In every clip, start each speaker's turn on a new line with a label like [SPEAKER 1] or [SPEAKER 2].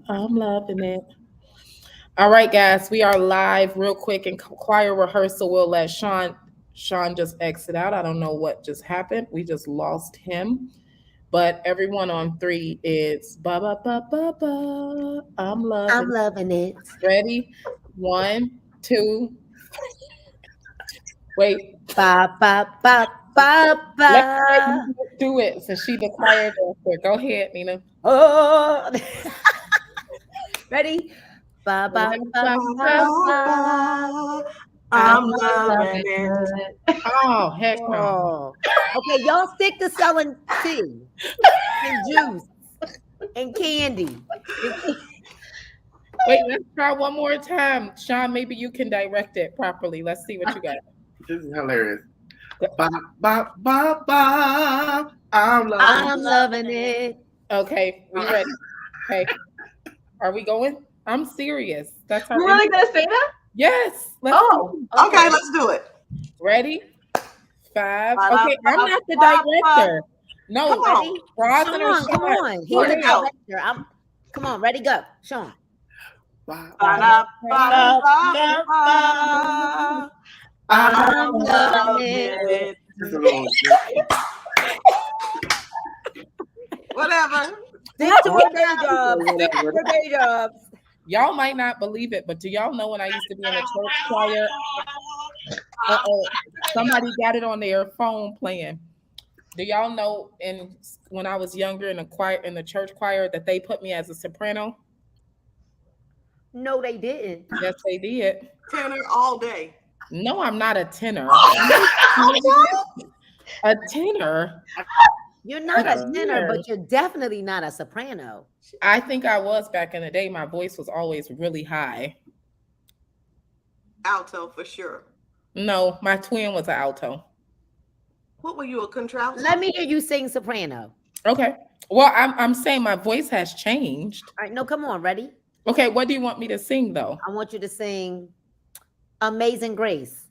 [SPEAKER 1] I'm loving it. All right, guys, we are live real quick in choir rehearsal. We'll let Sean just exit out. I don't know what just happened. We just lost him. But everyone on three is ba ba ba ba ba. I'm
[SPEAKER 2] I'm
[SPEAKER 1] loving.
[SPEAKER 2] loving it.
[SPEAKER 1] Ready? One, two. Wait.
[SPEAKER 2] Ba ba ba ba ba.
[SPEAKER 1] Let Nina do it. So she the choir director. Go ahead, Nina.
[SPEAKER 2] Oh, ready? Ba
[SPEAKER 1] Ba,
[SPEAKER 2] ba ba
[SPEAKER 1] ba,
[SPEAKER 2] ba
[SPEAKER 1] ba.
[SPEAKER 2] ba.
[SPEAKER 3] I'm
[SPEAKER 2] I'm
[SPEAKER 3] loving
[SPEAKER 2] loving
[SPEAKER 3] it.
[SPEAKER 2] it.
[SPEAKER 1] Oh, heck no.
[SPEAKER 2] Oh, okay. Y'all stick to selling tea and juice and candy.
[SPEAKER 1] Wait, let's try one more time. Sean, maybe you can direct it properly. Let's see what you got.
[SPEAKER 3] This is hilarious. Ba ba ba ba. I'm loving
[SPEAKER 2] I'm loving it.
[SPEAKER 1] Okay, we
[SPEAKER 3] it.
[SPEAKER 1] ready. Okay, are we going? I'm serious. That's our
[SPEAKER 4] You're really gonna say that?
[SPEAKER 1] yes. Let's
[SPEAKER 4] Oh,
[SPEAKER 1] go.
[SPEAKER 3] Okay,
[SPEAKER 4] okay.
[SPEAKER 3] let's do it.
[SPEAKER 1] Ready? Five.
[SPEAKER 3] Ba
[SPEAKER 1] Okay, I'm
[SPEAKER 3] ba
[SPEAKER 1] not the
[SPEAKER 3] ba ba.
[SPEAKER 1] director.
[SPEAKER 3] Come
[SPEAKER 1] No,
[SPEAKER 3] on.
[SPEAKER 2] Ready?
[SPEAKER 1] Rosin or
[SPEAKER 2] Sean, come
[SPEAKER 1] Sean.
[SPEAKER 2] on.
[SPEAKER 1] Go
[SPEAKER 2] He's
[SPEAKER 3] Here
[SPEAKER 2] the
[SPEAKER 3] we
[SPEAKER 1] ahead.
[SPEAKER 3] go.
[SPEAKER 2] director. Come on. Ready? Go, Sean.
[SPEAKER 3] Ba
[SPEAKER 1] Ba,
[SPEAKER 3] ba da ba
[SPEAKER 1] ba,
[SPEAKER 3] ba
[SPEAKER 1] ba, ba.
[SPEAKER 3] ba.
[SPEAKER 2] I'm
[SPEAKER 3] I'm
[SPEAKER 2] loving
[SPEAKER 3] loving
[SPEAKER 2] it.
[SPEAKER 3] it. Just a little whatever.
[SPEAKER 2] Stick to her day job. Stick to her day jobs.
[SPEAKER 1] Y'all might not believe it, but do y'all know when I used to be in a church choir? Uh-oh, somebody got it on their phone playing. Do y'all know when I was younger in the choir in the church choir that they put me as a soprano?
[SPEAKER 2] No, they didn't.
[SPEAKER 1] Yes, they did.
[SPEAKER 3] Tenor all day.
[SPEAKER 1] No, I'm not a tenor. A tenor?
[SPEAKER 2] You're
[SPEAKER 1] A
[SPEAKER 2] not a tenor,
[SPEAKER 1] tenor.
[SPEAKER 2] but you're definitely not a soprano.
[SPEAKER 1] I think I was back in the day. My voice was always really high.
[SPEAKER 3] Alto for sure.
[SPEAKER 1] No, my twin was an alto.
[SPEAKER 3] What were you, a contralto?
[SPEAKER 2] Let me hear you sing soprano.
[SPEAKER 1] Okay. Well, I'm saying my voice has changed.
[SPEAKER 2] All right, no, come on, ready?
[SPEAKER 1] Okay, what do you want me to sing though?
[SPEAKER 2] I want you to sing Amazing Grace.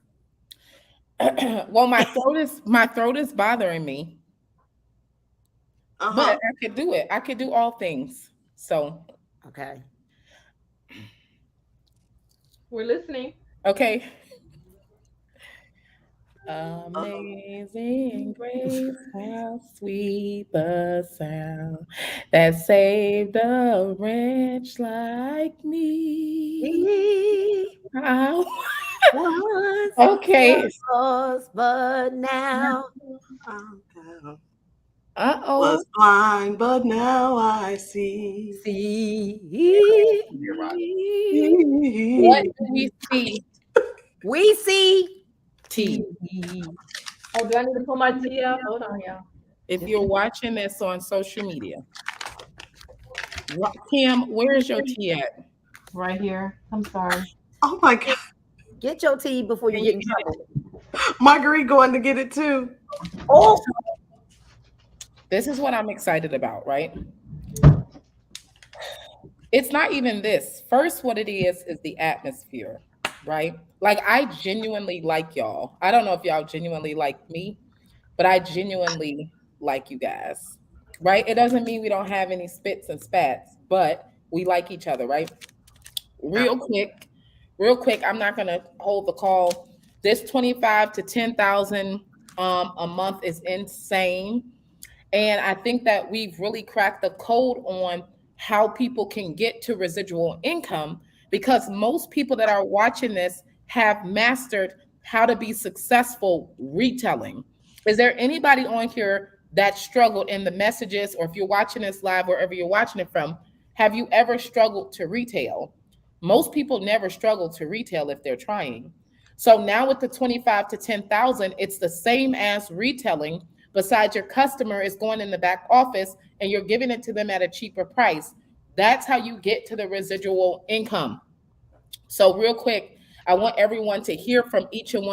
[SPEAKER 1] Well, my throat is bothering me, but
[SPEAKER 3] Uh-huh.
[SPEAKER 1] I could do it. I could do all things. So,
[SPEAKER 2] Okay.
[SPEAKER 4] We're listening.
[SPEAKER 1] okay.
[SPEAKER 3] Uh-oh.
[SPEAKER 1] Amazing grace, how sweet the sound that saved a wretch like me.
[SPEAKER 2] He
[SPEAKER 1] Ow.
[SPEAKER 2] once
[SPEAKER 1] Okay.
[SPEAKER 2] was lost, but now
[SPEAKER 3] Okay.
[SPEAKER 1] Uh-oh.
[SPEAKER 3] Was blind, but now I see.
[SPEAKER 2] see.
[SPEAKER 3] You're right.
[SPEAKER 1] What do we see?
[SPEAKER 2] We see
[SPEAKER 1] T.
[SPEAKER 2] T.
[SPEAKER 4] Oh, do I need to pull my tea out? Hold on, y'all.
[SPEAKER 1] If you're watching this on social media, Kim, where's your tea at?
[SPEAKER 4] Right here. I'm sorry.
[SPEAKER 3] Oh my God.
[SPEAKER 2] Get your tea before you
[SPEAKER 1] Can
[SPEAKER 2] get
[SPEAKER 1] you
[SPEAKER 2] in
[SPEAKER 1] get
[SPEAKER 2] trouble.
[SPEAKER 3] Marguerite going to get it too.
[SPEAKER 2] Oh,
[SPEAKER 1] This is what I'm excited about, right? It's not even this. First, what it is the atmosphere, right? Like, I genuinely like y'all. I don't know if y'all genuinely like me, but I genuinely like you guys, right? It doesn't mean we don't have any spits and spats, but we like each other, right? Real quick, real quick. I'm not gonna hold the call. This 25 to 10,000 a month is insane. And I think that we've really cracked the code on how people can get to residual income because most people that are watching this have mastered how to be successful retailing. Is there anybody on here that struggled in the messages, or if you're watching this live, wherever you're watching it from, have you ever struggled to retail? Most people never struggle to retail if they're trying. So now with the 25 to 10,000, it's the same as retailing. Besides, your customer is going in the back office and you're giving it to them at a cheaper price. That's how you get to the residual income. So real quick, I want everyone to hear from each and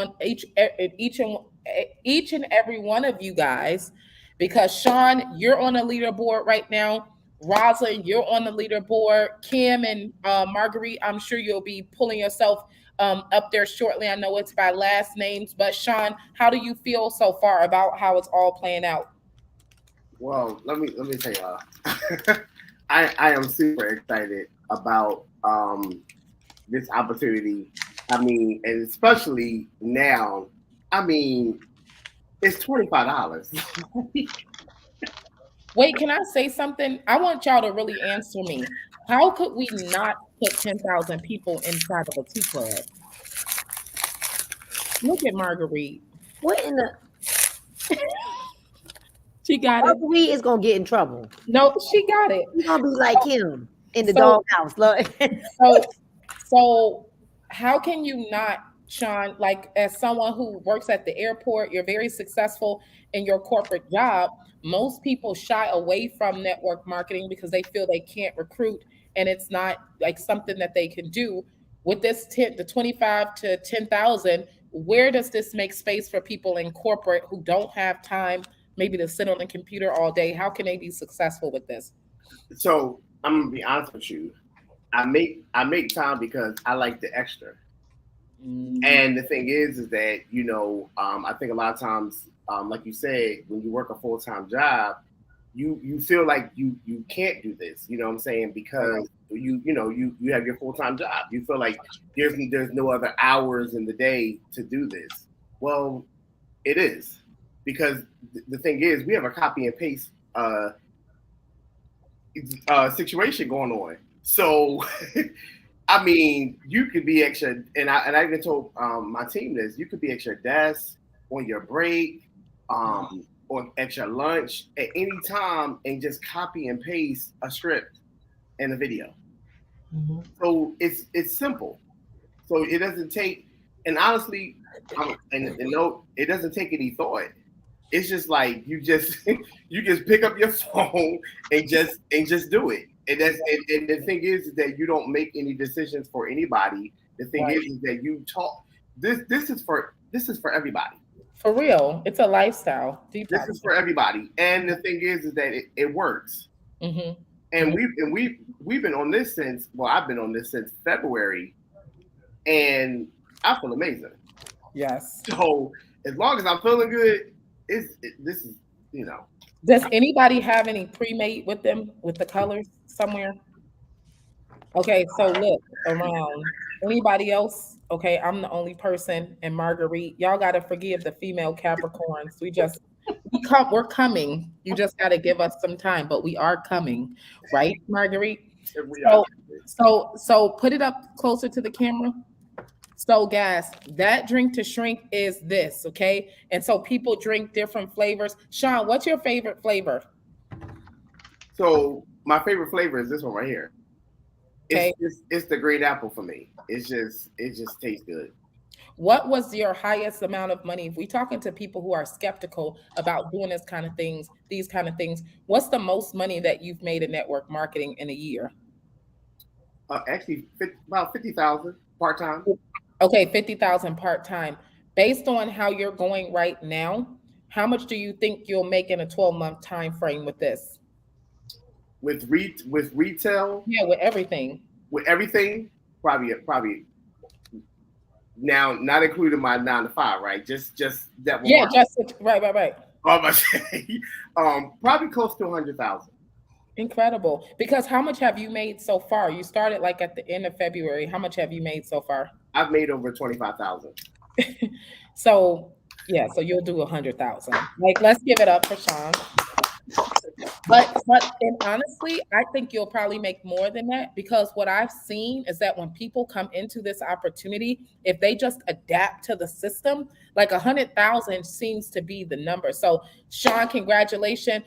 [SPEAKER 1] every one of you guys, because Sean, you're on the leaderboard right now. Rosalind, you're on the leaderboard. Kim and Marguerite, I'm sure you'll be pulling yourself up there shortly. I know it's by last names, but Sean, how do you feel so far about how it's all playing out?
[SPEAKER 3] Well, let me tell y'all. I am super excited about this opportunity. I mean, and especially now. I mean, it's $25.
[SPEAKER 1] Wait, can I say something? I want y'all to really answer me. How could we not put 10,000 people inside of a tea club? Look at Marguerite.
[SPEAKER 2] What in the
[SPEAKER 1] She got it.
[SPEAKER 2] Marguerite is gonna get in trouble.
[SPEAKER 1] No, she got it.
[SPEAKER 2] She's gonna be like him in the
[SPEAKER 1] So,
[SPEAKER 2] doghouse. Look.
[SPEAKER 1] so, so, how can you not, Sean? Like, as someone who works at the airport, you're very successful in your corporate job. Most people shy away from network marketing because they feel they can't recruit, and it's not like something that they can do. With this the 25 to 10,000, where does this make space for people in corporate who don't have time, maybe to sit on the computer all day? How can they be successful with this?
[SPEAKER 3] So I'm gonna be honest with you. I make time because I like the extra.
[SPEAKER 1] Mm,
[SPEAKER 3] And the thing is that I think a lot of times, like you said, when you work a full time job, you feel like you can't do this. You know what I'm saying? Because you have your full time job. You feel like there's no other hours in the day to do this. Well, it is because the thing is we have a copy and paste situation going on. So I mean, you could be extra, and I even told my team this. You could be at your desk on your break, or at your lunch at any time, and just copy and paste a script and a video.
[SPEAKER 4] Mhm.
[SPEAKER 3] So it's simple. So it doesn't take, and honestly, and no, it doesn't take any thought. It's just like you just pick up your phone and just do it. And the thing is that you don't make any decisions for anybody. The thing
[SPEAKER 1] right.
[SPEAKER 3] is that you talk. This is for everybody.
[SPEAKER 1] For real, it's a lifestyle.
[SPEAKER 3] This is
[SPEAKER 1] Detoxing.
[SPEAKER 3] for everybody. And the thing is that it works.
[SPEAKER 1] Hmm.
[SPEAKER 3] And we've been on this since, well, I've been on this since February, and I feel amazing.
[SPEAKER 1] Yes.
[SPEAKER 3] So as long as I'm feeling good, this is you know
[SPEAKER 1] Does anybody have any pre-made with them with the colors somewhere? Okay, so look around. Anybody else? Okay, I'm the only person and Marguerite. Y'all gotta forgive the female Capricorns. We're coming. You just gotta give us some time, but we are coming, right, Marguerite?
[SPEAKER 3] we are.
[SPEAKER 1] So so put it up closer to the camera. So, guys, that drink to shrink is this, okay? And so people drink different flavors. Sean, what's your favorite flavor?
[SPEAKER 3] So my favorite flavor is this one right here. It's
[SPEAKER 1] Okay.
[SPEAKER 3] it's the green apple for me. It just tastes good.
[SPEAKER 1] What was your highest amount of money? If we talking to people who are skeptical about doing these kind of things, what's the most money that you've made in network marketing in a year?
[SPEAKER 3] Actually, about 50,000 part time
[SPEAKER 1] Okay, 50,000 part-time. Based on how you're going right now, how much do you think you'll make in a 12-month time frame with this?
[SPEAKER 3] with retail
[SPEAKER 1] Yeah, with everything.
[SPEAKER 3] with everything. Probably now not including my 9 to 5, right? Just that one
[SPEAKER 1] Yeah,
[SPEAKER 3] mark.
[SPEAKER 1] right.
[SPEAKER 3] I'm about to say, probably close to 100,000.
[SPEAKER 1] Incredible. Because how much have you made so far? You started like at the end of February. How much have you made so far?
[SPEAKER 3] I've made over 25,000.
[SPEAKER 1] So yeah, so you'll do 100,000. Like, let's give it up for Sean. But and honestly, I think you'll probably make more than that because what I've seen is that when people come into this opportunity, if they just adapt to the system, like 100,000 seems to be the number. So, Sean, congratulations.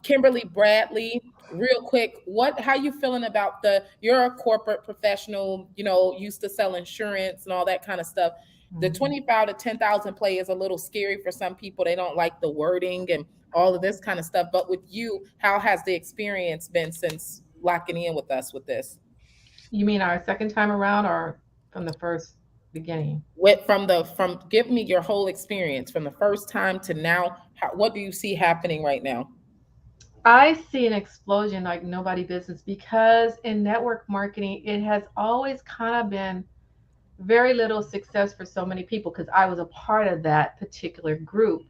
[SPEAKER 1] Kimberly Bradley, real quick, how you feeling about you're a corporate professional, used to sell insurance and all that kind of stuff. The
[SPEAKER 4] Mhm.
[SPEAKER 1] 25 to 10,000 play is a little scary for some people. They don't like the wording and all of this kind of stuff. But with you, how has the experience been since locking in with us with this?
[SPEAKER 4] You mean our second time around or from the first beginning?
[SPEAKER 1] From give me your whole experience from the first time to now. What do you see happening right now?
[SPEAKER 4] I see an explosion like nobody business because in network marketing, it has always kind of been very little success for so many people because I was a part of that particular group.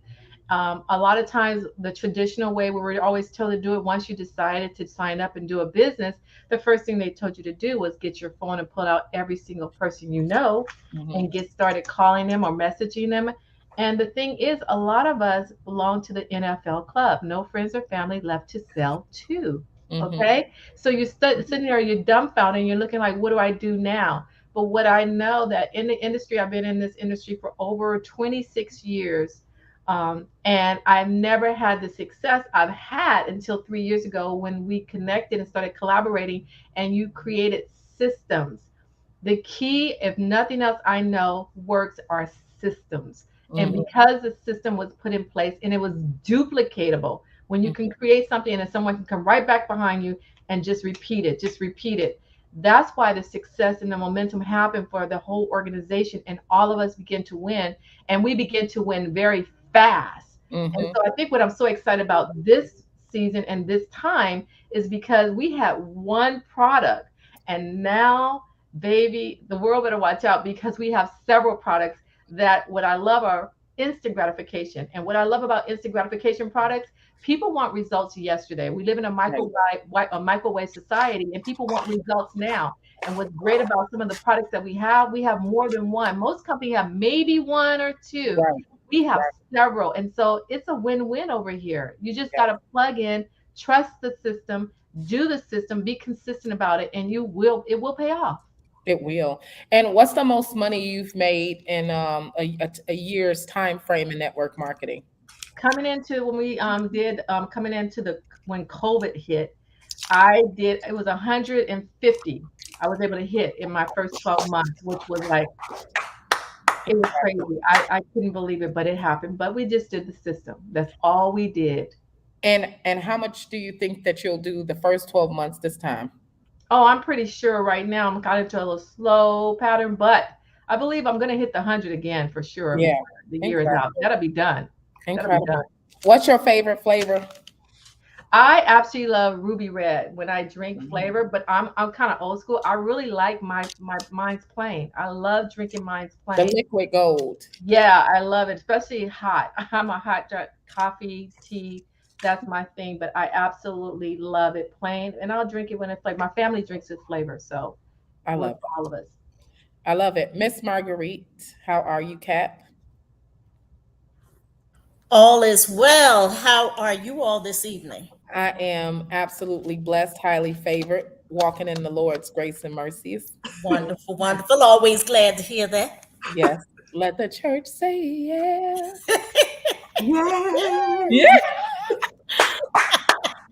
[SPEAKER 4] A lot of times, the traditional way we were always told to do it, once you decided to sign up and do a business, the first thing they told you to do was get your phone and pull out every single person you know
[SPEAKER 1] Hmm.
[SPEAKER 4] and get started calling them or messaging them. And the thing is, a lot of us belong to the NFL club. No friends or family left to sell to.
[SPEAKER 1] Hmm.
[SPEAKER 4] Okay. So you're sitting there, you're dumbfounded, and you're looking like, what do I do now? But what I know that in the industry, I've been in this industry for over 26 years. And I've never had the success I've had until 3 years ago when we connected and started collaborating and you created systems. The key, if nothing else I know works, are systems. And
[SPEAKER 1] Hmm.
[SPEAKER 4] because the system was put in place and it was duplicatable, when you can create something and then someone can come right back behind you and just repeat it. That's why the success and the momentum happened for the whole organization, and all of us begin to win, and we begin to win very fast. And
[SPEAKER 1] Hmm.
[SPEAKER 4] so I think what I'm so excited about this season and this time is because we had one product, and now, baby, the world better watch out because we have several products that what I love are instant gratification. And what I love about instant gratification products, people want results yesterday. We live in
[SPEAKER 1] Right.
[SPEAKER 4] a microwave society, and people want results now. And what's great about some of the products that we have more than one. Most companies have maybe one or two.
[SPEAKER 1] Right.
[SPEAKER 4] We have
[SPEAKER 1] Right.
[SPEAKER 4] several. And so it's a win-win over here. You just got
[SPEAKER 1] Yeah.
[SPEAKER 4] to plug in, trust the system, do the system, be consistent about it, and it will pay off.
[SPEAKER 1] It will. And what's the most money you've made in a year's time frame in network marketing?
[SPEAKER 4] Coming into when we did coming into the when COVID hit, I did it was 150. I was able to hit in my first 12 months, which was like it was crazy. I couldn't believe it, but it happened. But we just did the system. That's all we did.
[SPEAKER 1] And how much do you think that you'll do the first 12 months this time?
[SPEAKER 4] Oh, I'm pretty sure right now I'm kind of into a little slow pattern, but I believe I'm gonna hit the 100 again for sure
[SPEAKER 1] Yeah.
[SPEAKER 4] before the year is out.
[SPEAKER 1] Incredible.
[SPEAKER 4] That'll be done. That'll be done.
[SPEAKER 1] Incredible. What's your favorite flavor?
[SPEAKER 4] I absolutely love ruby red when I drink
[SPEAKER 1] Mhm.
[SPEAKER 4] flavor, but I'm kind of old school. I really like my mine's plain. I love drinking mine's
[SPEAKER 1] The
[SPEAKER 4] plain.
[SPEAKER 1] liquid gold.
[SPEAKER 4] Yeah, I love it, especially hot. I'm a hot coffee, tea. That's my thing, but I absolutely love it plain, and I'll drink it when it's like my family drinks it flavor, so
[SPEAKER 1] I
[SPEAKER 4] it works
[SPEAKER 1] love
[SPEAKER 4] for all of us.
[SPEAKER 1] it. I love it. Miss Marguerite, how are you, Cat?
[SPEAKER 5] All is well. How are you all this evening?
[SPEAKER 1] I am absolutely blessed, highly favored, walking in the Lord's grace and mercies.
[SPEAKER 5] Wonderful, wonderful. Always glad to hear that.
[SPEAKER 1] Yes. Let the church say yes.
[SPEAKER 2] Yes.
[SPEAKER 1] Yeah.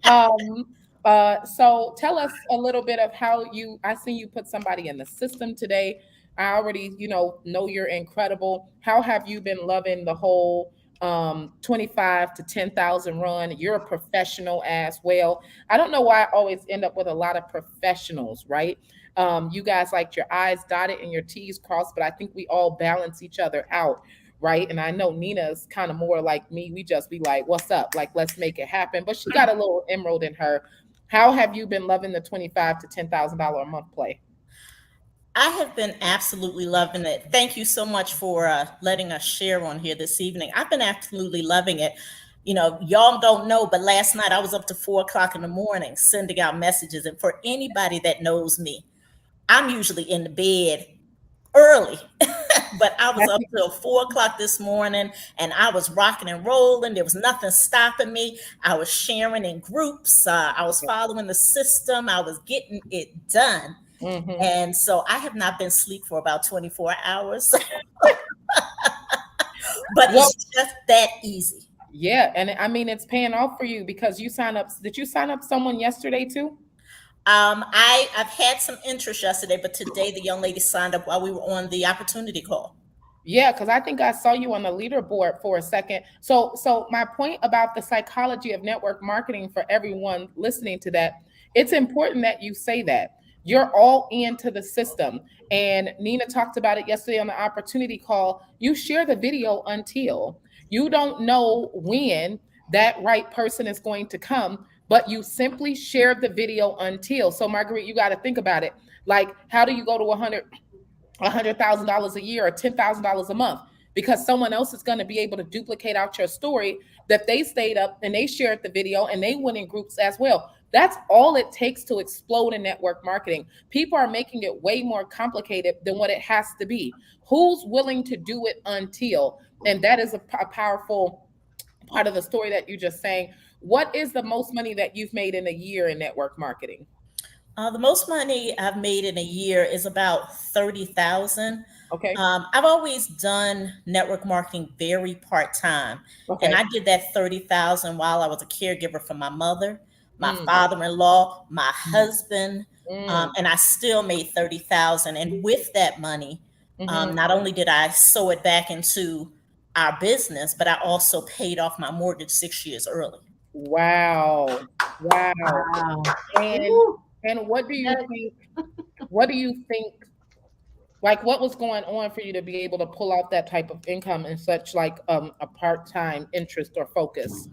[SPEAKER 1] Um, so tell us a little bit of how I see you put somebody in the system today. I already, know you're incredible. How have you been loving the whole 25 to 10,000 run? You're a professional as well. I don't know why I always end up with a lot of professionals, right? You guys like your I's dotted and your T's crossed, but I think we all balance each other out, right? And I know Nina's kind of more like me. We just be like, what's up? Like, let's make it happen. But she got a little emerald in her. How have you been loving the 25 to $10,000 a month play?
[SPEAKER 5] I have been absolutely loving it. Thank you so much for letting us share on here this evening. I've been absolutely loving it. Y'all don't know, but last night I was up to 4 o'clock in the morning sending out messages. And for anybody that knows me, I'm usually in the bed early, but I was up till 4 o'clock this morning and I was rocking and rolling. There was nothing stopping me. I was sharing in groups. I was following the system. I was getting it done.
[SPEAKER 1] Mm-hmm.
[SPEAKER 5] And so I have not been asleep for about 24 hours, but
[SPEAKER 1] Well,
[SPEAKER 5] it's just that easy.
[SPEAKER 1] yeah, and I mean it's paying off for you because you sign up. Did you sign up someone yesterday too?
[SPEAKER 5] I've had some interest yesterday, but today the young lady signed up while we were on the opportunity call.
[SPEAKER 1] Yeah, because I think I saw you on the leaderboard for a second. So my point about the psychology of network marketing for everyone listening to that, it's important that you say that. You're all into the system. And Nina talked about it yesterday on the opportunity call. You share the video until you don't know when that right person is going to come, but you simply share the video until. So Marguerite, you got to think about it. Like, how do you go to 100,000 dollars a year or $10,000 a month? because someone else is going to be able to duplicate out your story, that they stayed up and they shared the video and they went in groups as well. That's all it takes to explode in network marketing. People are making it way more complicated than what it has to be. Who's willing to do it until? And that is a powerful part of the story that you just saying. What is the most money that you've made in a year in network marketing?
[SPEAKER 5] The most money I've made in a year is about 30,000.
[SPEAKER 1] Okay.
[SPEAKER 5] I've always done network marketing very part time, and
[SPEAKER 1] Okay.
[SPEAKER 5] I did that 30,000 while I was a caregiver for my mother, my
[SPEAKER 1] Mm,
[SPEAKER 5] father-in-law, my
[SPEAKER 1] mm,
[SPEAKER 5] husband,
[SPEAKER 1] mm,
[SPEAKER 5] and I still made 30,000. And with that money,
[SPEAKER 1] mhm.
[SPEAKER 5] not only did I sow it back into our business, but I also paid off my mortgage 6 years early.
[SPEAKER 1] Wow. Wow.
[SPEAKER 4] Wow.
[SPEAKER 1] And
[SPEAKER 4] Ooh,
[SPEAKER 1] and what do you
[SPEAKER 4] that,
[SPEAKER 1] think? What do you think? Like, what was going on for you to be able to pull out that type of income in such like a part time interest or focus?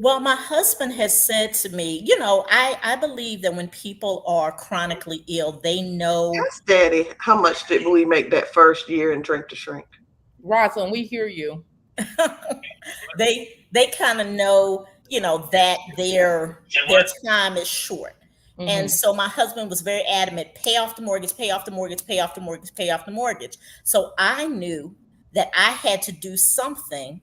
[SPEAKER 5] Well, my husband has said to me, I believe that when people are chronically ill, they know.
[SPEAKER 6] Yes, Daddy. How much did we make that first year in Drink to Shrink?
[SPEAKER 1] Rosalind, we hear you.
[SPEAKER 5] they kind of know, that their time is short. And
[SPEAKER 1] Hmm.
[SPEAKER 5] so my husband was very adamant, pay off the mortgage, pay off the mortgage, pay off the mortgage, pay off the mortgage. So I knew that I had to do something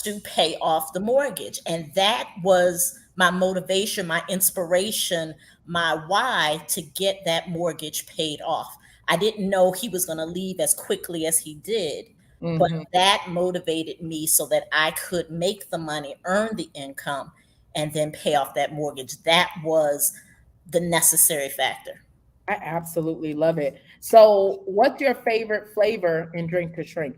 [SPEAKER 5] to pay off the mortgage. And that was my motivation, my inspiration, my why to get that mortgage paid off. I didn't know he was going to leave as quickly as he did, but
[SPEAKER 1] Hmm.
[SPEAKER 5] that motivated me so that I could make the money, earn the income, and then pay off that mortgage. That was the necessary factor.
[SPEAKER 1] I absolutely love it. So, what's your favorite flavor in Drink to Shrink?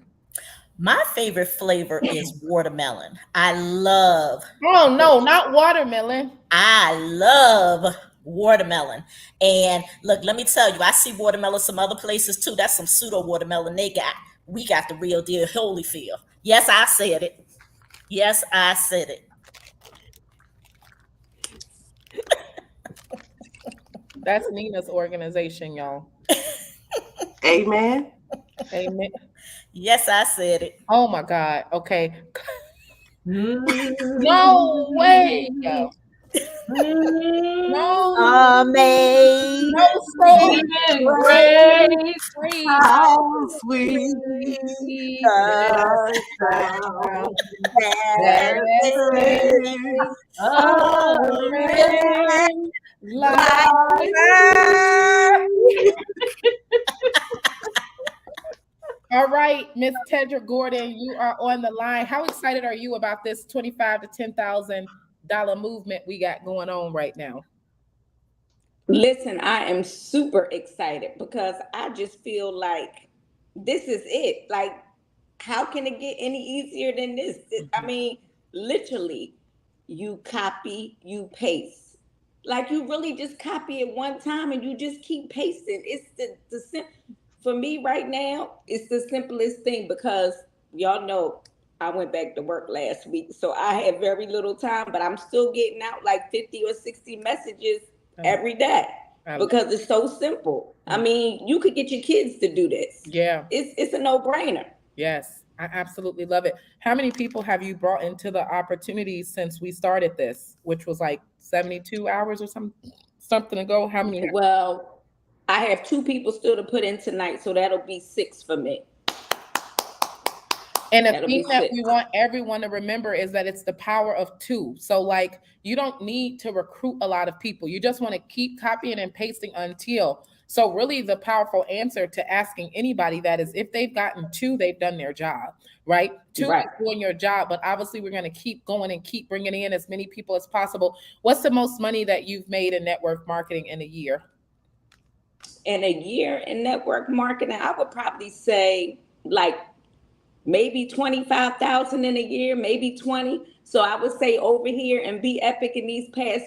[SPEAKER 5] My favorite flavor is watermelon.
[SPEAKER 1] Oh no, not watermelon.
[SPEAKER 5] I love watermelon. And look, let me tell you, I see watermelon some other places too. That's some pseudo watermelon they got. We got the real deal, Holyfield. Yes, I said it. Yes, I said it.
[SPEAKER 1] That's Nina's organization, y'all.
[SPEAKER 6] Amen.
[SPEAKER 1] Amen.
[SPEAKER 5] Yes, I said it.
[SPEAKER 1] Oh my God. Okay. No way.
[SPEAKER 4] mm,
[SPEAKER 1] No.
[SPEAKER 2] Amazing
[SPEAKER 1] No so
[SPEAKER 6] Grace,
[SPEAKER 4] grace,
[SPEAKER 1] great.
[SPEAKER 6] how sweet
[SPEAKER 1] Sweet
[SPEAKER 6] the
[SPEAKER 1] sound
[SPEAKER 6] sound
[SPEAKER 1] that
[SPEAKER 6] that saved
[SPEAKER 1] a
[SPEAKER 4] oh,
[SPEAKER 1] wretch like
[SPEAKER 6] like
[SPEAKER 1] me. All right, Miss Tedra Gordon, you are on the line. How excited are you about this 25 to $10,000 movement we got going on right now?
[SPEAKER 7] Listen, I am super excited because I just feel like this is it. Like, how can it get any easier than this? I
[SPEAKER 1] Mhm.
[SPEAKER 7] mean, literally, you copy, you paste. Like, you really just copy it one time and you just keep pasting. It's for me right now, it's the simplest thing because y'all know I went back to work last week. So I had very little time, but I'm still getting out like 50 or 60 messages
[SPEAKER 1] I love,
[SPEAKER 7] every day
[SPEAKER 1] I love
[SPEAKER 7] because it's so simple. I
[SPEAKER 1] it.
[SPEAKER 7] mean, you could get your kids to do this.
[SPEAKER 1] Yeah.
[SPEAKER 7] It's a no-brainer.
[SPEAKER 1] Yes, I absolutely love it. How many people have you brought into the opportunity since we started this, which was like 72 hours or something ago? How many?
[SPEAKER 7] Well, I have two people still to put in tonight, so that'll be six for me.
[SPEAKER 1] And the
[SPEAKER 7] That'll
[SPEAKER 1] thing
[SPEAKER 7] be
[SPEAKER 1] that we
[SPEAKER 7] six.
[SPEAKER 1] want everyone to remember is that it's the power of two. So, like, you don't need to recruit a lot of people. You just want to keep copying and pasting until. So, really, the powerful answer to asking anybody that is if they've gotten two, they've done their job, right? Two
[SPEAKER 7] Right.
[SPEAKER 1] is doing your job, but obviously, we're going to keep going and keep bringing in as many people as possible. What's the most money that you've made in network marketing in a year?
[SPEAKER 7] In a year in network marketing, I would probably say like maybe 25,000 in a year, maybe 20. So I would say over here and Be Epic in these past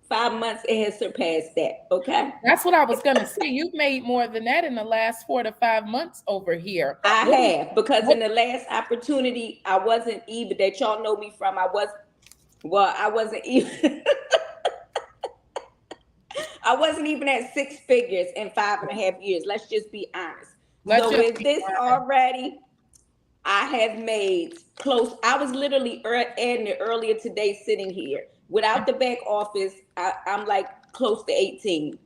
[SPEAKER 7] 5 months, it has surpassed that. Okay.
[SPEAKER 1] That's what I was going to say. You've made more than that in the last 4 to 5 months over here.
[SPEAKER 7] I
[SPEAKER 1] What,
[SPEAKER 7] have, because
[SPEAKER 1] what,
[SPEAKER 7] in the last opportunity, I wasn't even that y'all know me from. I wasn't even I wasn't even at six figures in 5.5 years. Let's just be honest.
[SPEAKER 1] let's
[SPEAKER 7] So
[SPEAKER 1] just
[SPEAKER 7] with
[SPEAKER 1] be
[SPEAKER 7] this
[SPEAKER 1] honest.
[SPEAKER 7] already, I have made close. I was literally adding it earlier today, sitting here without the back office. I'm like close to 18,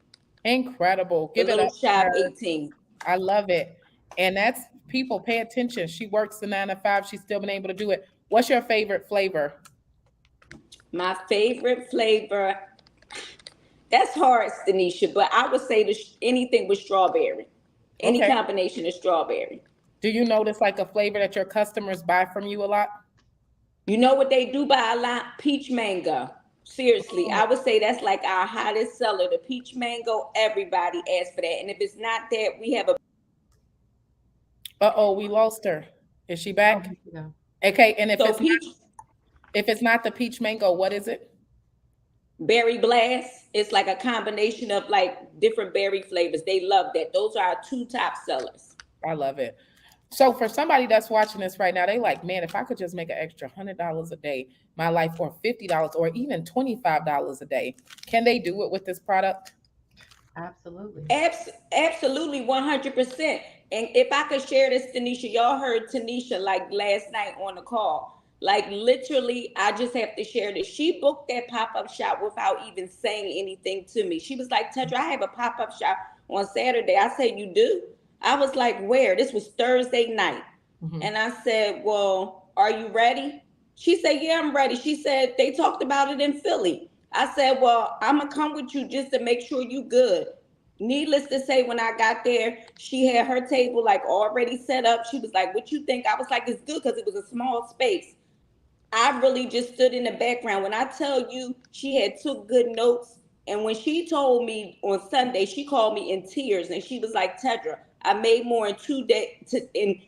[SPEAKER 1] Incredible.
[SPEAKER 7] a
[SPEAKER 1] Give it
[SPEAKER 7] little
[SPEAKER 1] up
[SPEAKER 7] shy
[SPEAKER 1] for
[SPEAKER 7] of
[SPEAKER 1] her.
[SPEAKER 7] 18.
[SPEAKER 1] I love it. And that's people pay attention. She works the 9 to 5. She's still been able to do it. What's your favorite flavor?
[SPEAKER 7] My favorite flavor. That's hard, Stanisha, but I would say anything with strawberry, any
[SPEAKER 1] Okay.
[SPEAKER 7] combination of strawberry.
[SPEAKER 1] Do you notice like a flavor that your customers buy from you a lot?
[SPEAKER 7] You know what they do buy a lot? Peach mango. Seriously, I would say that's like our hottest seller. The peach mango, everybody asks for that. And if it's not that, we have a
[SPEAKER 1] Uh-oh, we lost her. Is she
[SPEAKER 4] Oh,
[SPEAKER 1] back?
[SPEAKER 4] you know.
[SPEAKER 1] Okay, and
[SPEAKER 7] so peach
[SPEAKER 1] if it's not the peach mango, what is it?
[SPEAKER 7] berry blast. It's like a combination of like different berry flavors. They love that. Those are our two top sellers.
[SPEAKER 1] I love it. So for somebody that's watching this right now, they like, man, if I could just make an extra $100 a day, my life, or $50, or even $25 a day, can they do it with this product?
[SPEAKER 4] Absolutely.
[SPEAKER 7] Absolutely, 100%. And if I could share this, Tanisha, y'all heard Tanisha like last night on the call. Like literally, I just have to share this. She booked that pop up shop without even saying anything to me. She was like, Tetra, I have a pop up shop on Saturday. I said, you do? I was like, where? This was Thursday night.
[SPEAKER 1] Mhm.
[SPEAKER 7] And I said, well, are you ready? She said, yeah, I'm ready. She said, they talked about it in Philly. I said, well, I'm going to come with you just to make sure you good. Needless to say, when I got there, she had her table like already set up. She was like, what you think? I was like, it's good because it was a small space. I really just stood in the background. When I tell you, she had took good notes. And when she told me on Sunday, she called me in tears and she was like, Tedra, I made more in 2 days, in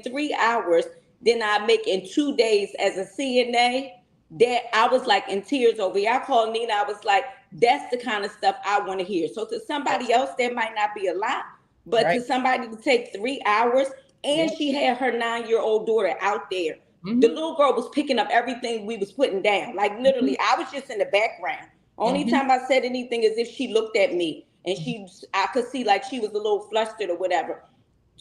[SPEAKER 7] 3 hours than I make in 2 days as a CNA. That I was like in tears over here. I called Nina. I was like, that's the kind of stuff I want to hear. So to somebody else, that might not be a lot, but
[SPEAKER 1] Right.
[SPEAKER 7] to somebody to take 3 hours, and
[SPEAKER 1] Yep.
[SPEAKER 7] she had her 9-year-old daughter out there. The
[SPEAKER 1] Mhm.
[SPEAKER 7] little girl was picking up everything we was putting down. Like literally, I was just in the background. Only
[SPEAKER 1] Mhm.
[SPEAKER 7] time I said anything is if she looked at me and
[SPEAKER 1] Mhm.
[SPEAKER 7] I could see like she was a little flustered or whatever.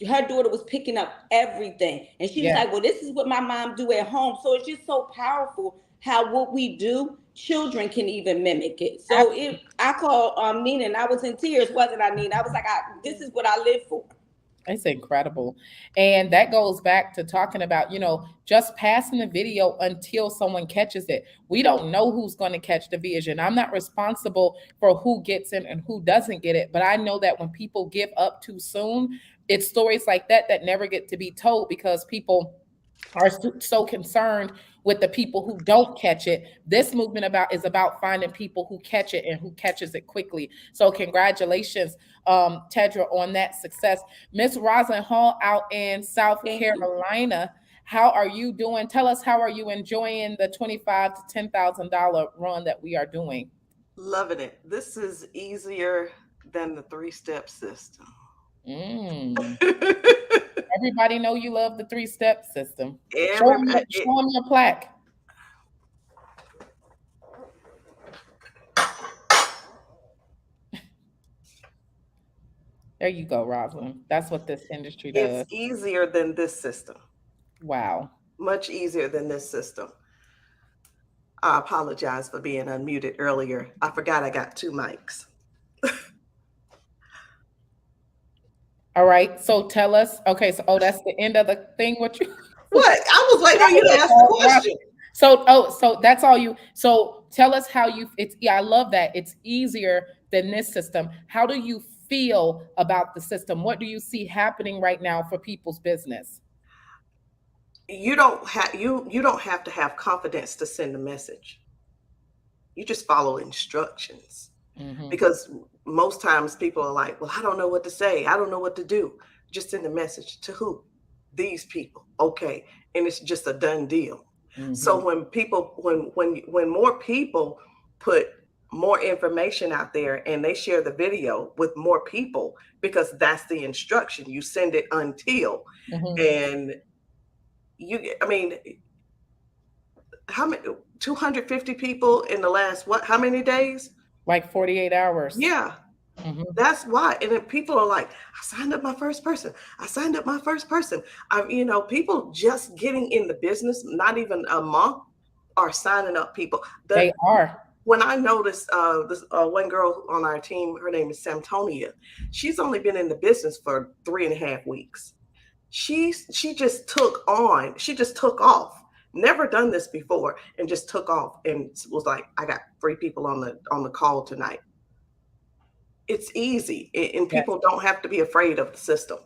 [SPEAKER 7] Her daughter was picking up everything, and she was
[SPEAKER 1] Yeah.
[SPEAKER 7] like, "Well, this is what my mom do at home." So it's just so powerful how what we do, children can even mimic it. So if I called Nina, and I was in tears, wasn't I, Nina? I was like, "This is what I live for."
[SPEAKER 1] It's incredible. And that goes back to talking about, just passing the video until someone catches it. We don't know who's going to catch the vision. I'm not responsible for who gets it and who doesn't get it. But I know that when people give up too soon, it's stories like that that never get to be told because people are so concerned with the people who don't catch it. This movement is about finding people who catch it and who catches it quickly. So congratulations, Tedra, on that success. Miss Roslyn Hall out in South
[SPEAKER 7] Thank you.
[SPEAKER 1] Carolina, how are you doing? Tell us, how are you enjoying the 25 to $10,000 run that we are doing?
[SPEAKER 6] Loving it. This is easier than the 3-step system.
[SPEAKER 1] Mm. Everybody know you love the 3-step system. Show
[SPEAKER 6] Every
[SPEAKER 1] them,
[SPEAKER 6] it,
[SPEAKER 1] show them your plaque. There you go, Rosalind. That's what this industry
[SPEAKER 6] it's
[SPEAKER 1] does.
[SPEAKER 6] easier than this system.
[SPEAKER 1] Wow.
[SPEAKER 6] Much easier than this system. I apologize for being unmuted earlier. I forgot I got 2 mics.
[SPEAKER 1] All right. So tell us. Okay. So, that's the end of the thing. What you?
[SPEAKER 6] What? I was waiting on you to ask the question.
[SPEAKER 1] So that's all you. So tell us how you. It's yeah. I love that. It's easier than this system. How do you feel about the system? What do you see happening right now for people's business?
[SPEAKER 6] You don't have to have confidence to send a message. You just follow instructions.
[SPEAKER 1] Mm-hmm.
[SPEAKER 6] Because most times people are like, well, I don't know what to say. I don't know what to do. Just send a message to who? These people. Okay. And it's just a done deal.
[SPEAKER 1] Mm-hmm.
[SPEAKER 6] So when more people put more information out there and they share the video with more people, because that's the instruction, you send it until,
[SPEAKER 1] Mm-hmm.
[SPEAKER 6] and I mean, how many, 250 people in the last, what, how many days?
[SPEAKER 1] Like 48 hours.
[SPEAKER 6] Yeah.
[SPEAKER 1] Mhm.
[SPEAKER 6] That's why. And then people are like, I signed up my first person. I signed up my first person. People just getting in the business, not even a month, are signing up people.
[SPEAKER 1] They are.
[SPEAKER 6] When I noticed this one girl on our team, her name is Samtonia. She's only been in the business for 3.5 weeks. She just took on. She just took off. Never done this before, and just took off and was like, I got 3 people on the call tonight. It's easy, and
[SPEAKER 1] Yes.
[SPEAKER 6] people don't have to be afraid of the system.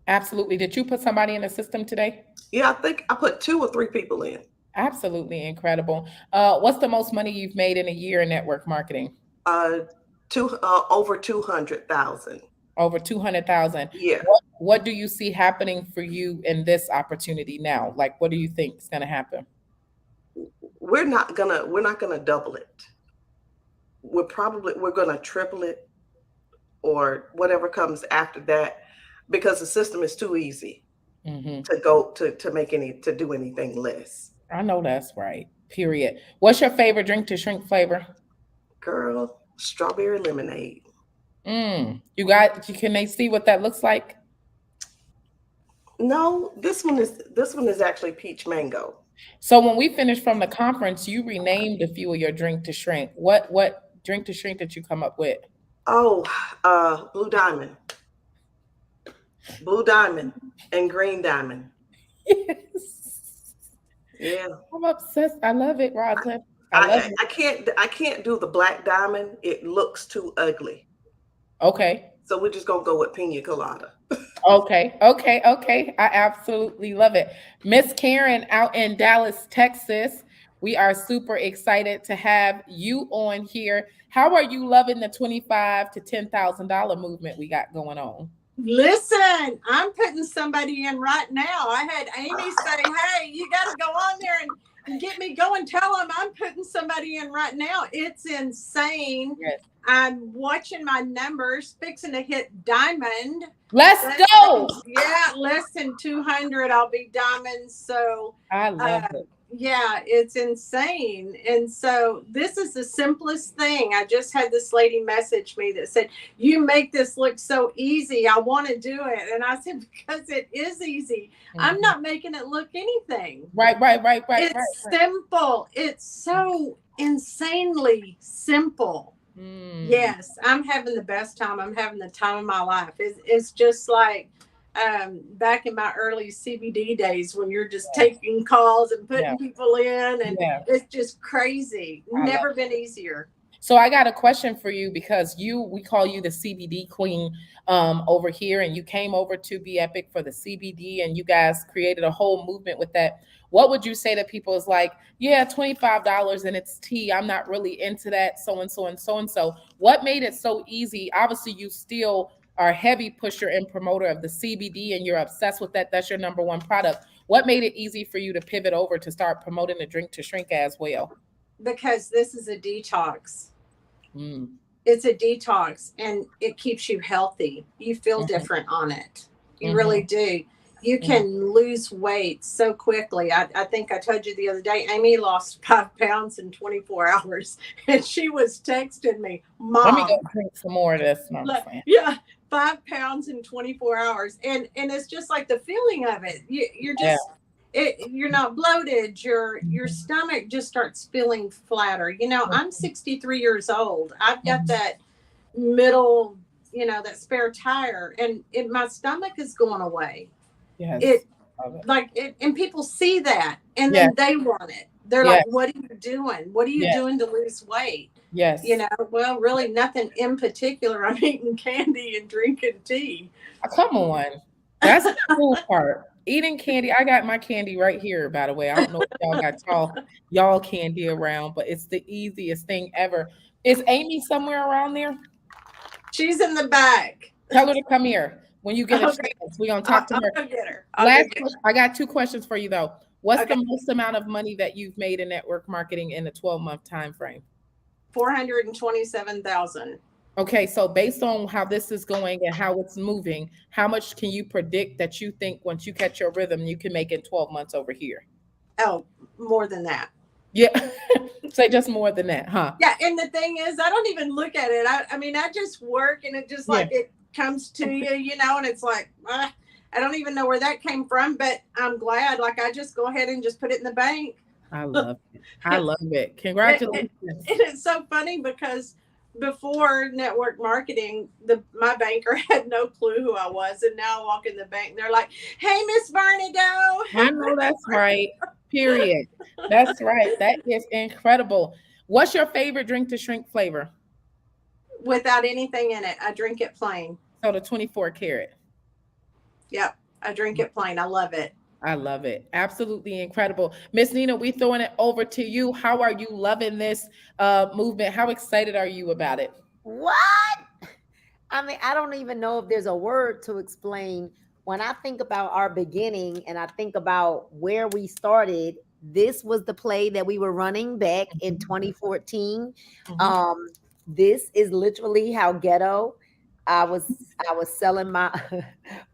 [SPEAKER 1] Absolutely. Did you put somebody in the system today?
[SPEAKER 6] Yeah, I think I put 2 or 3 people in.
[SPEAKER 1] Absolutely incredible. What's the most money you've made in a year in network marketing?
[SPEAKER 6] Uh, over 200,000.
[SPEAKER 1] Over 200,000.
[SPEAKER 6] Yeah,
[SPEAKER 1] What do you see happening for you in this opportunity now? Like, what do you think is going to happen?
[SPEAKER 6] we're not gonna double it. We're gonna triple it, or whatever comes after that, because the system is too easy
[SPEAKER 1] Hmm.
[SPEAKER 6] to go to make any to do anything less.
[SPEAKER 1] I know that's right. Period. What's your favorite drink to shrink flavor?
[SPEAKER 6] Girl, strawberry lemonade.
[SPEAKER 1] You got? Can they see what that looks like?
[SPEAKER 6] No, this one is actually peach mango.
[SPEAKER 1] So when we finished from the conference, you renamed a few of your drink to shrink. What drink to shrink did you come up with?
[SPEAKER 6] Oh, blue diamond, blue diamond, and green diamond.
[SPEAKER 1] Yes.
[SPEAKER 6] Yeah,
[SPEAKER 1] I'm obsessed. I love it, Roslyn. I love
[SPEAKER 6] I
[SPEAKER 1] it.
[SPEAKER 6] I can't do the black diamond. It looks too ugly.
[SPEAKER 1] Okay.
[SPEAKER 6] So we're just gonna go with pina colada.
[SPEAKER 1] Okay. Okay. Okay. I absolutely love it. Miss Karen out in Dallas, Texas. We are super excited to have you on here. How are you loving the 25 to $10,000 movement we got going on?
[SPEAKER 8] Listen, I'm putting somebody in right now. I had Amy say, hey, you got to go on there and get me going. Tell them I'm putting somebody in right now. It's insane.
[SPEAKER 1] Yes.
[SPEAKER 8] I'm watching my numbers, fixing to hit diamond.
[SPEAKER 1] Let's go.
[SPEAKER 8] Less than 200, I'll be diamond. So,
[SPEAKER 1] I love
[SPEAKER 8] uh,
[SPEAKER 1] it.
[SPEAKER 8] yeah, it's insane. And so this is the simplest thing. I just had this lady message me that said, you make this look so easy. I want to do it. And I said, because it is easy. I'm not making it look anything.
[SPEAKER 1] Right.
[SPEAKER 8] It's simple. It's so insanely simple. Yes, I'm having the best time. I'm having the time of my life. It's just like back in my early CBD days when you're just taking calls and putting people in, and it's just crazy. Never been easier.
[SPEAKER 1] So I got a question for you, because we call you the CBD queen over here, and you came over to Be Epic for the CBD, and you guys created a whole movement with that. What would you say to people is like, yeah, $25 and it's tea. I'm not really into that, so and so and so and so. What made it so easy? Obviously, you still are a heavy pusher and promoter of the CBD, and you're obsessed with that. That's your number one product. What made it easy for you to pivot over to start promoting the drink to shrink as well?
[SPEAKER 8] Because this is a detox.
[SPEAKER 1] Mm.
[SPEAKER 8] It's a detox, and it keeps you healthy. You feel different on it. You really do. You can lose weight so quickly. I think I told you the other day, Amy lost 5 pounds in 24 hours, and she was texting me, Mom.
[SPEAKER 1] Let me go drink some more of this. No,
[SPEAKER 8] yeah, 5 pounds in 24 hours. And it's just like the feeling of it. You're just, you're not bloated. Your stomach just starts feeling flatter. You know, I'm 63 years old. I've got that middle, that spare tire, and my stomach is going away.
[SPEAKER 1] Yes.
[SPEAKER 8] And people see that, and then they want it. They're like, what are you doing? What are you doing to lose weight?
[SPEAKER 1] Yes.
[SPEAKER 8] Well, really nothing in particular. I'm eating candy and drinking tea.
[SPEAKER 1] Come on. That's the cool part. Eating candy. I got my candy right here, by the way. I don't know if y'all got y'all candy around, but it's the easiest thing ever. Is Amy somewhere around there?
[SPEAKER 8] She's in the back.
[SPEAKER 1] Tell her to come here when you get a chance. We're going to talk to her.
[SPEAKER 8] I'll get her.
[SPEAKER 1] I got 2 questions for you, though. What's the most amount of money that you've made in network marketing in a 12-month time frame?
[SPEAKER 8] 427,000.
[SPEAKER 1] Okay, so based on how this is going and how it's moving, how much can you predict that you think once you catch your rhythm you can make in 12 months over here?
[SPEAKER 8] Oh, more than that.
[SPEAKER 1] Yeah. Say just more than that, huh?
[SPEAKER 8] Yeah, and the thing is, I don't even look at it. I mean, I just work, and it just
[SPEAKER 1] Yeah.
[SPEAKER 8] like it comes to you, and it's like I don't even know where that came from, but I'm glad. Like I just go ahead and just put it in the bank.
[SPEAKER 1] I love it. I love it.
[SPEAKER 8] It,
[SPEAKER 1] Congratulations.
[SPEAKER 8] it, it's so funny because before network marketing, my banker had no clue who I was, and now I walk in the bank, and they're like, "Hey, Miss Vernigo."
[SPEAKER 1] I know that's right. Period. That's right. That is incredible. What's your favorite drink to shrink flavor?
[SPEAKER 8] Without anything in it, I drink it plain.
[SPEAKER 1] So the 24 karat.
[SPEAKER 8] Yep, I drink it plain. I love it.
[SPEAKER 1] I love it. Absolutely incredible. Miss Nina, we throwing it over to you. How are you loving this movement? How excited are you about it?
[SPEAKER 2] What? I mean, I don't even know if there's a word to explain. When I think about our beginning and I think about where we started, this was the play that we were running back in 2014.
[SPEAKER 1] Mhm.
[SPEAKER 2] Um, this is literally how ghetto I was selling my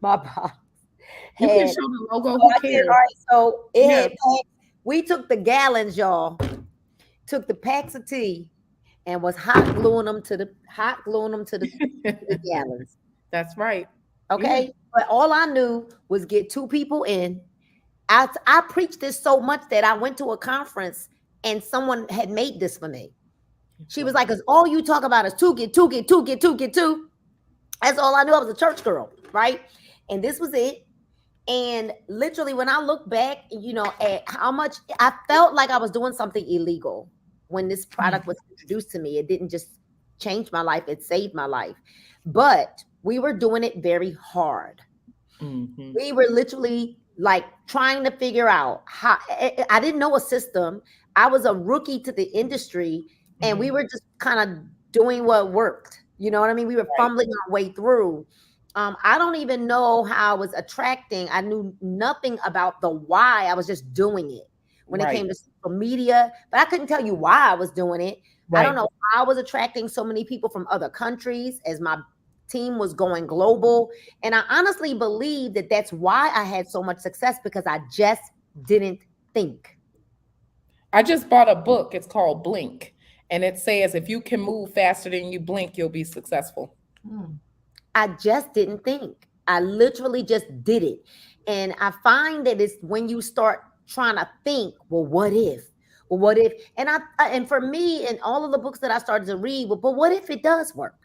[SPEAKER 2] my box.
[SPEAKER 1] You can
[SPEAKER 2] Had
[SPEAKER 1] show the logo.
[SPEAKER 2] so
[SPEAKER 1] Who
[SPEAKER 2] I did all
[SPEAKER 1] cares?
[SPEAKER 2] right. So it
[SPEAKER 1] Yeah.
[SPEAKER 2] had we took the gallons, y'all, took the packs of tea and was hot gluing them to the gallons.
[SPEAKER 1] That's right. Yeah.
[SPEAKER 2] Okay. But all I knew was get two people in. I preached this so much that I went to a conference and someone had made this for me. She was like, because all you talk about is two, get two, get two, get two, get two. That's all I knew. I was a church girl, right? And this was it. And literally, when I look back, at how much I felt like I was doing something illegal when this product was introduced to me. It didn't just change my life, it saved my life. But we were doing it very hard.
[SPEAKER 1] Mhm.
[SPEAKER 2] We were literally like trying to figure out how I didn't know a system. I was a rookie to the industry, and we
[SPEAKER 1] Mhm.
[SPEAKER 2] were just kind of doing what worked. You know what I mean? We were
[SPEAKER 1] Right.
[SPEAKER 2] fumbling our way through. I don't even know how I was attracting. I knew nothing about the why. I was just doing it when it
[SPEAKER 1] Right.
[SPEAKER 2] came to social media, but I couldn't tell you why I was doing it. I don't
[SPEAKER 1] Right.
[SPEAKER 2] know how I was attracting so many people from other countries as my team was going global. And I honestly believe that that's why I had so much success because I just didn't think.
[SPEAKER 1] I just bought a book. It's called Blink. And it says if you can move faster than you blink, you'll be successful.
[SPEAKER 4] Mm.
[SPEAKER 2] I just didn't think. I literally just did it. And I find that it's when you start trying to think, well, what if? Well, what if? And for me, and all of the books that I started to read, well, but what if it does work?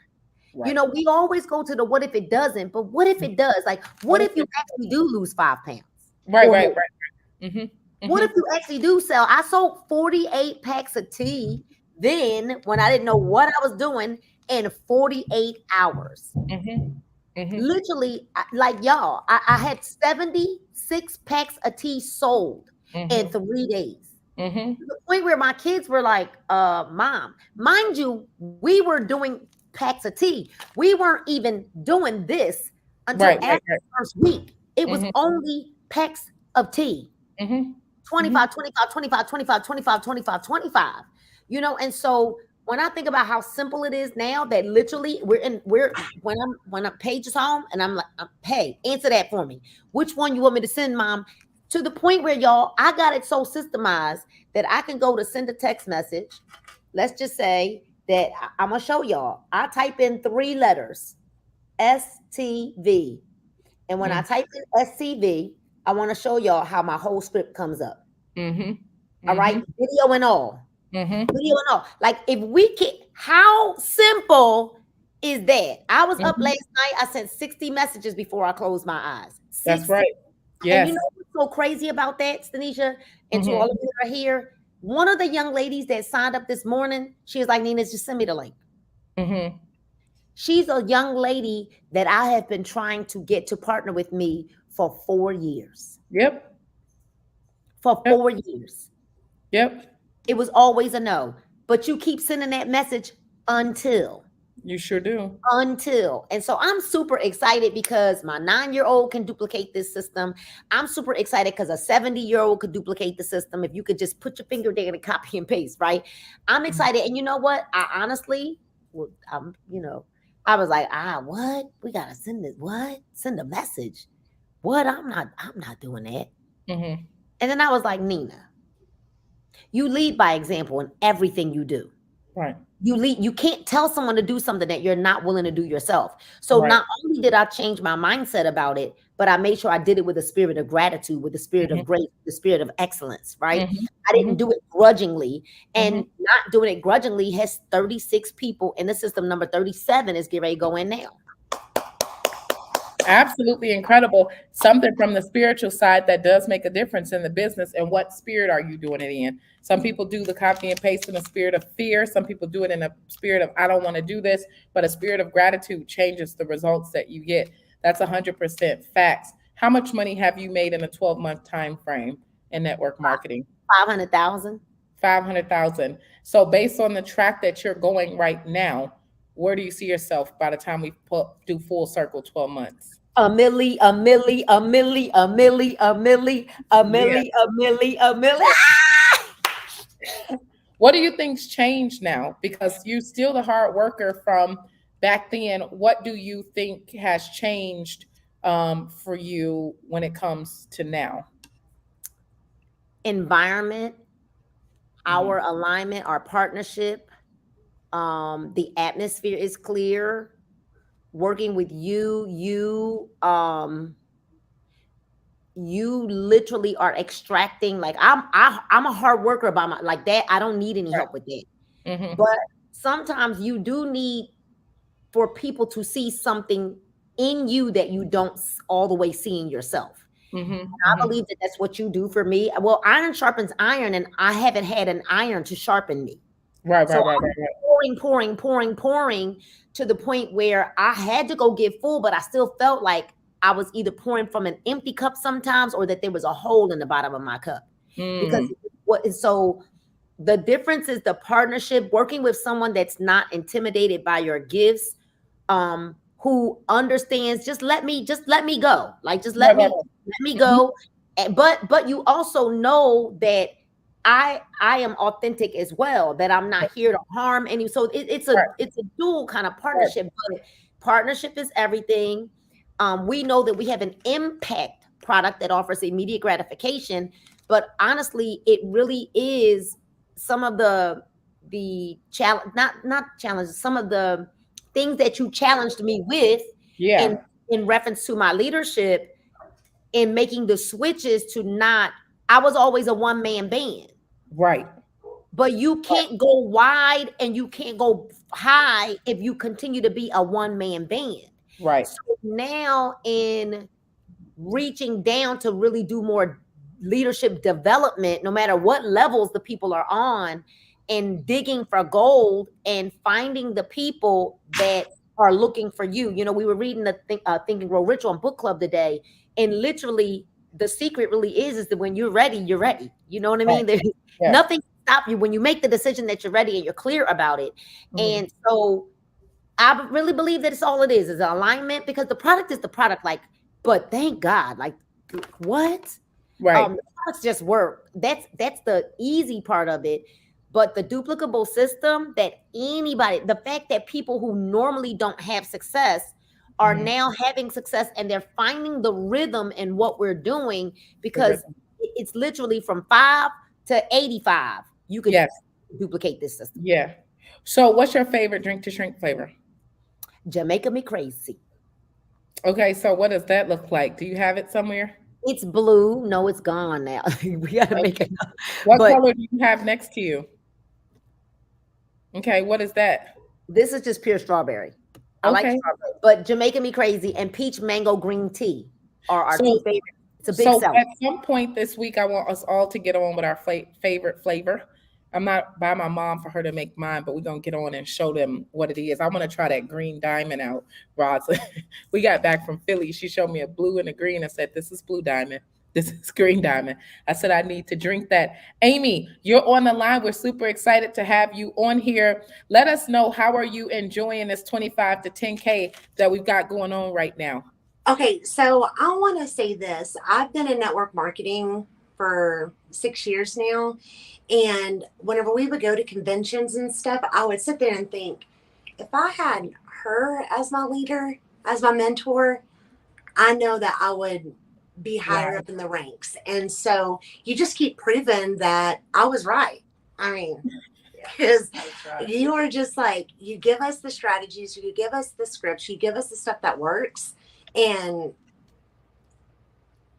[SPEAKER 1] Right.
[SPEAKER 2] We always go to the what if it doesn't, but what if it does? Like, what
[SPEAKER 1] What if
[SPEAKER 2] if you
[SPEAKER 1] it
[SPEAKER 2] actually do lose 5 pounds
[SPEAKER 1] Right,
[SPEAKER 2] or
[SPEAKER 1] right,
[SPEAKER 2] more?
[SPEAKER 1] right. Mm-hmm.
[SPEAKER 2] What
[SPEAKER 1] Mm-hmm.
[SPEAKER 2] if you actually do sell? I sold 48 packs of tea then when I didn't know what I was doing in 48 hours.
[SPEAKER 1] Mm-hmm. Mm-hmm.
[SPEAKER 2] Literally, like y'all, I had 76 packs of tea sold in
[SPEAKER 1] Mm-hmm.
[SPEAKER 2] 3 days.
[SPEAKER 1] Mm-hmm.
[SPEAKER 2] To the point where my kids were like, Mom, mind you, we were doing packs of tea. We weren't even doing this until
[SPEAKER 1] Right,
[SPEAKER 2] after
[SPEAKER 1] right,
[SPEAKER 2] the
[SPEAKER 1] right.
[SPEAKER 2] first week. It was
[SPEAKER 1] Mm-hmm.
[SPEAKER 2] only packs of tea.
[SPEAKER 1] Mm-hmm. Mm-hmm.
[SPEAKER 2] 25, 25, 25, 25, 25, 25, 25. And so when I think about how simple it is now that literally we're when a page is home and I'm like, hey, answer that for me. Which one you want me to send, Mom? To the point where y'all, I got it so systemized that I can go to send a text message. Let's just say that I'm gonna show y'all. I type in 3 letters, STV. And when I type in SCV, I want to show y'all how my whole script comes up.
[SPEAKER 1] Mm-hmm.
[SPEAKER 2] All right.
[SPEAKER 1] Mm-hmm.
[SPEAKER 2] Video and all.
[SPEAKER 1] Mm-hmm.
[SPEAKER 2] Video and all. Like if we can, how simple is that? I was up
[SPEAKER 1] Mm-hmm.
[SPEAKER 2] last night. I sent 60 messages before I closed my eyes.
[SPEAKER 1] That's
[SPEAKER 2] 60.
[SPEAKER 1] right.
[SPEAKER 2] And you
[SPEAKER 1] Yes.
[SPEAKER 2] know what's so crazy about that, Stanisha? And to all
[SPEAKER 1] Mm-hmm.
[SPEAKER 2] of you that are here, one of the young ladies that signed up this morning, she was like, Nina, just send me the link.
[SPEAKER 1] Mm-hmm.
[SPEAKER 2] She's a young lady that I have been trying to get to partner with me for 4 years.
[SPEAKER 1] Yep.
[SPEAKER 2] For
[SPEAKER 1] Yep.
[SPEAKER 2] 4 years.
[SPEAKER 1] Yep.
[SPEAKER 2] It was always a no. But you keep sending that message until.
[SPEAKER 1] You sure do.
[SPEAKER 2] And so I'm super excited because my 9-year-old can duplicate this system. I'm super excited because a 70-year-old could duplicate the system if you could just put your finger there and copy and paste, right? I'm excited. And you know what? I honestly, well, I was like, what? We gotta send it. What? Send a message. What? I'm not doing that.
[SPEAKER 1] Mm-hmm.
[SPEAKER 2] And then I was like, Nina, You lead by example in everything you do.
[SPEAKER 1] Right.
[SPEAKER 2] You lead. You can't tell someone to do something that you're not willing to do yourself. So
[SPEAKER 1] Right.
[SPEAKER 2] not only did I change my mindset about it, but I made sure I did it with a spirit of gratitude, with the spirit
[SPEAKER 1] Mm-hmm.
[SPEAKER 2] of grace, the spirit of excellence, right?
[SPEAKER 1] Mm-hmm.
[SPEAKER 2] I didn't do it grudgingly.
[SPEAKER 1] Mm-hmm.
[SPEAKER 2] And not doing it grudgingly has 36 people in the system. Number 37 is getting ready to go in now.
[SPEAKER 1] Absolutely incredible. Something from the spiritual side that does make a difference in the business. And what spirit are you doing it in? Some people do the copy and paste in a spirit of fear. Some people do it in a spirit of, I don't want to do this, but a spirit of gratitude changes the results that you get. That's 100% facts. How much money have you made in a 12-month time frame in network marketing?
[SPEAKER 2] 500,000.
[SPEAKER 1] 500,000. So based on the track that you're going right now, where do you see yourself by the time we do full circle 12 months?
[SPEAKER 2] A milli, a milli, a milli, a milli, a milli, a
[SPEAKER 1] Yeah.
[SPEAKER 2] milli, a milli, a milli.
[SPEAKER 1] What do you think's changed now? Because you're still the hard worker from back then. What do you think has changed for you when it comes to now?
[SPEAKER 2] Environment,
[SPEAKER 1] Mhm.
[SPEAKER 2] our alignment, our partnership. The atmosphere is clear. Working with you literally are extracting. Like I'm a hard worker by my like that. I don't need any help with that.
[SPEAKER 1] Mhm.
[SPEAKER 2] But sometimes you do need for people to see something in you that you don't all the way see in yourself.
[SPEAKER 1] Mhm.
[SPEAKER 2] I
[SPEAKER 1] Mhm.
[SPEAKER 2] believe that that's what you do for me. Well, iron sharpens iron, and I haven't had an iron to sharpen me.
[SPEAKER 1] Right,
[SPEAKER 2] So
[SPEAKER 1] right, right,
[SPEAKER 2] I'm
[SPEAKER 1] right, right.
[SPEAKER 2] pouring to the point where I had to go get full, but I still felt like I was either pouring from an empty cup sometimes or that there was a hole in the bottom of my cup. Because
[SPEAKER 1] Mm.
[SPEAKER 2] what is so the difference is the partnership, working with someone that's not intimidated by your gifts, who understands, just let me go. Like just
[SPEAKER 1] Right, right, right.
[SPEAKER 2] let me
[SPEAKER 1] Mhm.
[SPEAKER 2] go. But you also know that I am authentic as well, that I'm not here to harm any. So
[SPEAKER 1] Right,
[SPEAKER 2] it's a dual kind of
[SPEAKER 1] right.
[SPEAKER 2] partnership, but partnership is everything. We know that we have an impact product that offers immediate gratification, but honestly, it really is some of the challenge, not challenges, some of the things that you challenged me with in
[SPEAKER 1] Yeah.
[SPEAKER 2] in reference to my leadership, in making the switches to not. I was always a one man band,
[SPEAKER 1] Right.
[SPEAKER 2] but you can't go wide and you can't go high if you continue to be a one man band.
[SPEAKER 1] Right.
[SPEAKER 2] So now in reaching down to really do more leadership development, no matter what levels the people are on, and digging for gold and finding the people that are looking for you. You know, we were reading the Think and Grow Rich on book club today, and literally the secret really is that when you're ready, you're ready. You know what I
[SPEAKER 1] Right.
[SPEAKER 2] mean? There's
[SPEAKER 1] Yeah.
[SPEAKER 2] nothing to stop you when you make the decision that you're ready and you're clear about it.
[SPEAKER 1] Mhm.
[SPEAKER 2] And so I really believe that it's all it is an alignment, because the product is the product. Like, but thank God, like what?
[SPEAKER 1] Right.
[SPEAKER 2] The products just work. That's the easy part of it. But the duplicable system that anybody, the fact that people who normally don't have success are
[SPEAKER 1] Mhm.
[SPEAKER 2] now having success, and they're finding the rhythm in what we're doing,
[SPEAKER 1] The
[SPEAKER 2] because
[SPEAKER 1] rhythm.
[SPEAKER 2] it's literally from 5 to 85. You could
[SPEAKER 1] Yes.
[SPEAKER 2] duplicate this system.
[SPEAKER 1] Yeah. So what's your favorite drink to shrink flavor?
[SPEAKER 2] Jamaica me crazy.
[SPEAKER 1] Okay, so what does that look like? Do you have it somewhere?
[SPEAKER 2] It's blue. No, it's gone now. We gotta make
[SPEAKER 1] Okay.
[SPEAKER 2] it.
[SPEAKER 1] What
[SPEAKER 2] But
[SPEAKER 1] color do you have next to you? Okay, what is that?
[SPEAKER 2] this is just pure strawberry. I like
[SPEAKER 1] Okay.
[SPEAKER 2] strawberry, but Jamaica me crazy and peach mango green tea are our two
[SPEAKER 1] So
[SPEAKER 2] favorites. It's a big
[SPEAKER 1] so
[SPEAKER 2] seller.
[SPEAKER 1] at some point this week, I want us all to get on with our favorite flavor. I'm not by my mom for her to make mine, but we're gonna get on and show them what it is. I want to try that green diamond out, Rod. We got back from Philly. She showed me a blue and a green. I said, "This is blue diamond. This is green diamond." I said, "I need to drink that." Amy, you're on the line. We're super excited to have you on here. Let us know, how are you enjoying this 25 to 10K that we've got going on right now?
[SPEAKER 9] Okay, so I want to say this. I've been in network marketing for 6 years now. And whenever we would go to conventions and stuff, I would sit there and think, if I had her as my leader, as my mentor, I know that I would be higher up in the ranks. And so you just keep proving that I was right. I mean, because you are just like, you give us the strategies, you give us the scripts, you give us the stuff that works, and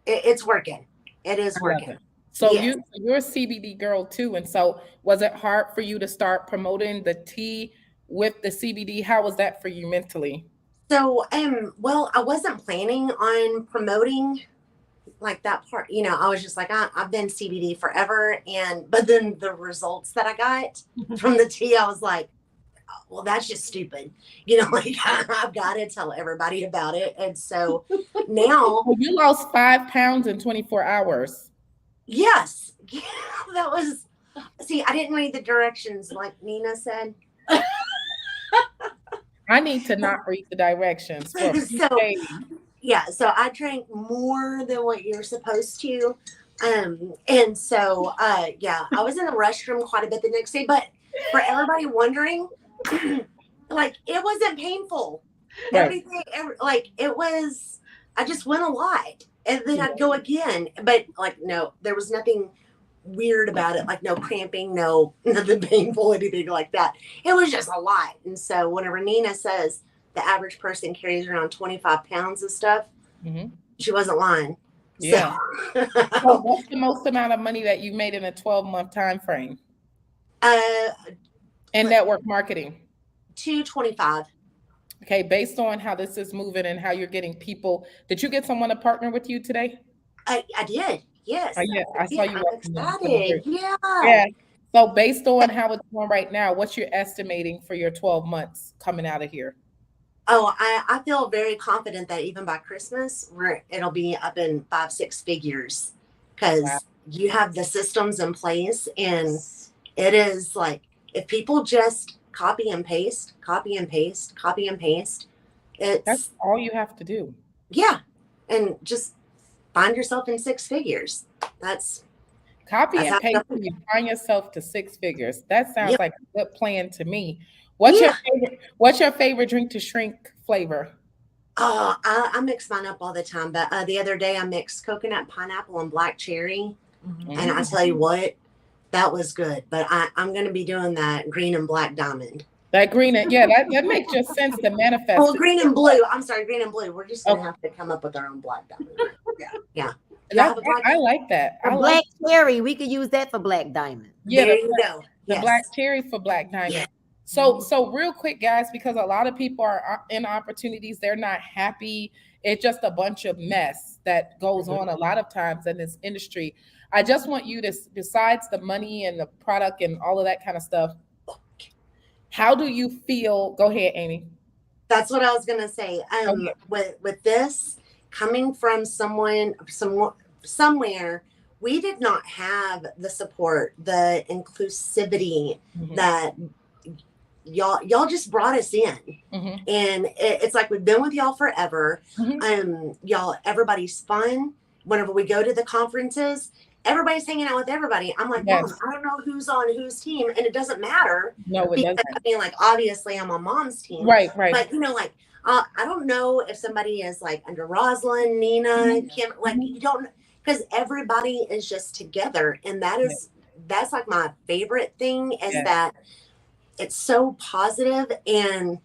[SPEAKER 9] it's working. It is working.
[SPEAKER 1] So you're a CBD girl too, and so was it hard for you to start promoting the tea with the CBD? How was that for you mentally?
[SPEAKER 9] So, well, I wasn't planning on promoting like that part. You know, I was just like, I've been CBD forever, but then the results that I got from the tea, I was like, well, that's just stupid. You know, like I've got to tell everybody about it. And so now,
[SPEAKER 1] Well, you lost 5 pounds in 24 hours.
[SPEAKER 9] yes, yeah, that was. See, I didn't read the directions like Nina said.
[SPEAKER 1] I need to not read the directions for a few
[SPEAKER 9] So,
[SPEAKER 1] days.
[SPEAKER 9] yeah, so I drank more than what you're supposed to. And so, yeah, I was in the restroom quite a bit the next day, but for everybody wondering, like, it wasn't painful.
[SPEAKER 1] Right.
[SPEAKER 9] Everything, like, it was, I just went a lot. And then I'd go again. But, like, no, there was nothing weird about it. Like, no cramping, no, nothing painful, anything like that. It was just a lot. And so, whenever Nina says the average person carries around 25 pounds of stuff, she wasn't lying.
[SPEAKER 1] Yeah. So what's the most amount of money that you made in a 12-month time frame? In network marketing?
[SPEAKER 9] 225.
[SPEAKER 1] Okay, based on how this is moving and how you're getting people, did you get someone to partner with you today?
[SPEAKER 9] I did. Yes.
[SPEAKER 1] Yeah, I saw you.
[SPEAKER 9] I'm excited. Yeah.
[SPEAKER 1] Yeah. So based on how it's going right now, what's your estimating for your 12 months coming out of here?
[SPEAKER 9] Oh, I feel very confident that even by Christmas, it'll be up in 5-6 figures because you have the systems in place, and it is like if people just copy and paste, copy and paste, copy and paste,
[SPEAKER 1] That's all you have to do.
[SPEAKER 9] Yeah, and just find yourself in 6 figures. That's
[SPEAKER 1] copy and paste. You find yourself to 6 figures. That sounds like a good plan to me. What's your favorite drink to shrink flavor?
[SPEAKER 9] I mix mine up all the time, but the other day I mixed coconut, pineapple, and black cherry, and I tell you what, that was good. But I'm going to be doing that green and black diamond.
[SPEAKER 1] That green and that makes just sense to manifest.
[SPEAKER 9] Oh, green and blue. I'm sorry, green and blue. We're just going to have to come up with our own black diamond. Yeah.
[SPEAKER 1] I like that.
[SPEAKER 2] Black cherry, we could use that for black diamond.
[SPEAKER 9] Yeah, there you go.
[SPEAKER 1] The black cherry for black diamond. Yeah. So real quick, guys, because a lot of people are in opportunities, they're not happy. It's just a bunch of mess that goes on a lot of times in this industry. I just want you to, besides the money and the product and all of that kind of stuff, how do you feel? Go ahead, Amy.
[SPEAKER 9] That's what I was gonna say. With this coming from somewhere, we did not have the support, the inclusivity that y'all just brought us in, and it's like we've been with y'all forever. Y'all, everybody's fun. Whenever we go to the conferences, everybody's hanging out with everybody. I'm like, Mom, I don't know who's on whose team, and it doesn't matter.
[SPEAKER 1] No, it doesn't.
[SPEAKER 9] I mean, like, obviously I'm on Mom's team,
[SPEAKER 1] right?
[SPEAKER 9] But you know, like, I don't know if somebody is like under Rosalind, Nina, Kim, like you don't, because everybody is just together, and that's like my favorite thing is that it's so positive, and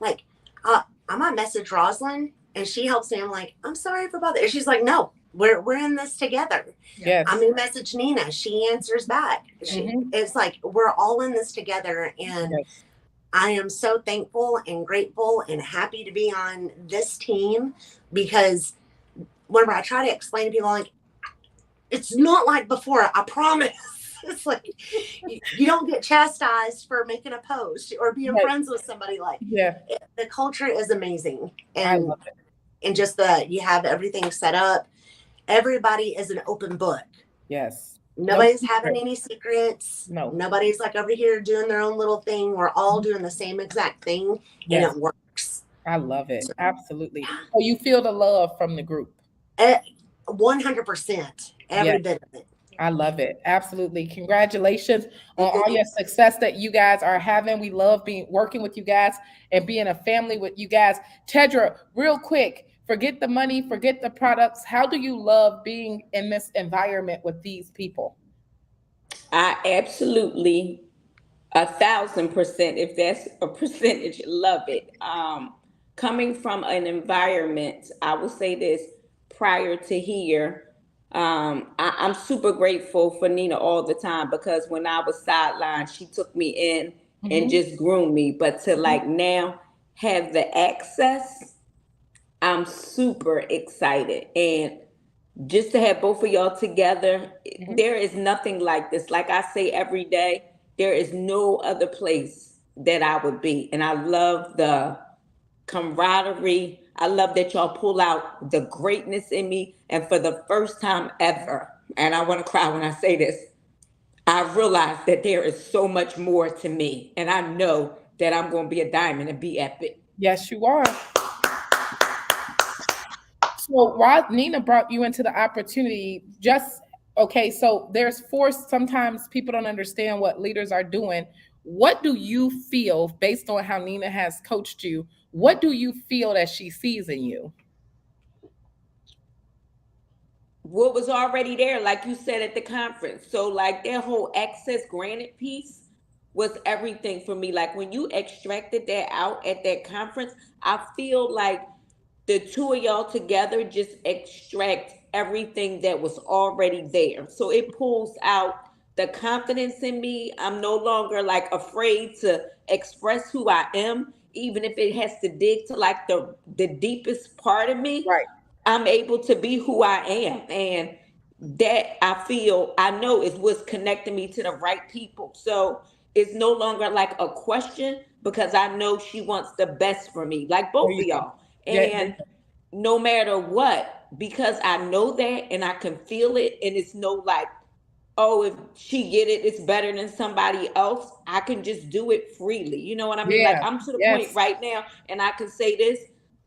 [SPEAKER 9] like I might message Rosalind and she helps me. I'm like, I'm sorry for bothering. And she's like, no, we're in this together.
[SPEAKER 1] Yes.
[SPEAKER 9] I'm gonna message Nina. She answers back. It's like we're all in this together, and I am so thankful and grateful and happy to be on this team, because whenever I try to explain to people, like, it's not like before, I promise. It's like you don't get chastised for making a post or being friends with somebody. Like, the culture is amazing, and I love it. And just you have everything set up. Everybody is an open book.
[SPEAKER 1] Yes.
[SPEAKER 9] Nobody's having any secrets.
[SPEAKER 1] No.
[SPEAKER 9] Nobody's like over here doing their own little thing. We're all doing the same exact thing, and it works.
[SPEAKER 1] I love it. Absolutely. So you feel the love from the group?
[SPEAKER 9] 100%. Every bit of it.
[SPEAKER 1] I love it. Absolutely. Congratulations on all your success that you guys are having. We love being working with you guys and being a family with you guys. Tedra, real quick, forget the money, forget the products. How do you love being in this environment with these people?
[SPEAKER 7] I absolutely 1,000%, if that's a percentage, love it. Coming from an environment, I will say this prior to here, I'm super grateful for Nina all the time, because when I was sidelined, she took me in and
[SPEAKER 1] Mhm.
[SPEAKER 7] just groomed me. But to
[SPEAKER 1] Mhm.
[SPEAKER 7] like now have the access, I'm super excited. And just to have both of y'all together,
[SPEAKER 1] Mhm.
[SPEAKER 7] there is nothing like this. Like I say every day, there is no other place that I would be. And I love the camaraderie. I love that y'all pull out the greatness in me. And for the first time ever, and I want to cry when I say this, I realized that there is so much more to me. And I know that I'm going to be a diamond and be epic.
[SPEAKER 1] Yes, you are. So Rod, Nina brought you into the opportunity. Just okay, so there's force. Sometimes people don't understand what leaders are doing. What do you feel based on how Nina has coached you? What do you feel that she sees in you?
[SPEAKER 7] What was already there, like you said at the conference. So, like that whole access granted piece was everything for me. Like when you extracted that out at that conference, I feel like the two of y'all together just extract everything that was already there. So it pulls out the confidence in me. I'm no longer like afraid to express who I am, even if it has to dig to like the deepest part of me.
[SPEAKER 1] Right.
[SPEAKER 7] I'm able to be who I am. And that I feel, I know is what's connecting me to the right people. So it's no longer like a question, because I know she wants the best for me, like
[SPEAKER 1] There
[SPEAKER 7] both
[SPEAKER 1] you
[SPEAKER 7] of
[SPEAKER 1] go.
[SPEAKER 7] y'all.
[SPEAKER 1] Yeah.
[SPEAKER 7] And no matter what, because I know that and I can feel it, and it's no like, oh, if she get it, it's better than somebody else. I can just do it freely. You know what I mean? Like
[SPEAKER 1] Yeah.
[SPEAKER 7] I'm to the point
[SPEAKER 1] Yes.
[SPEAKER 7] right now, and I can say this.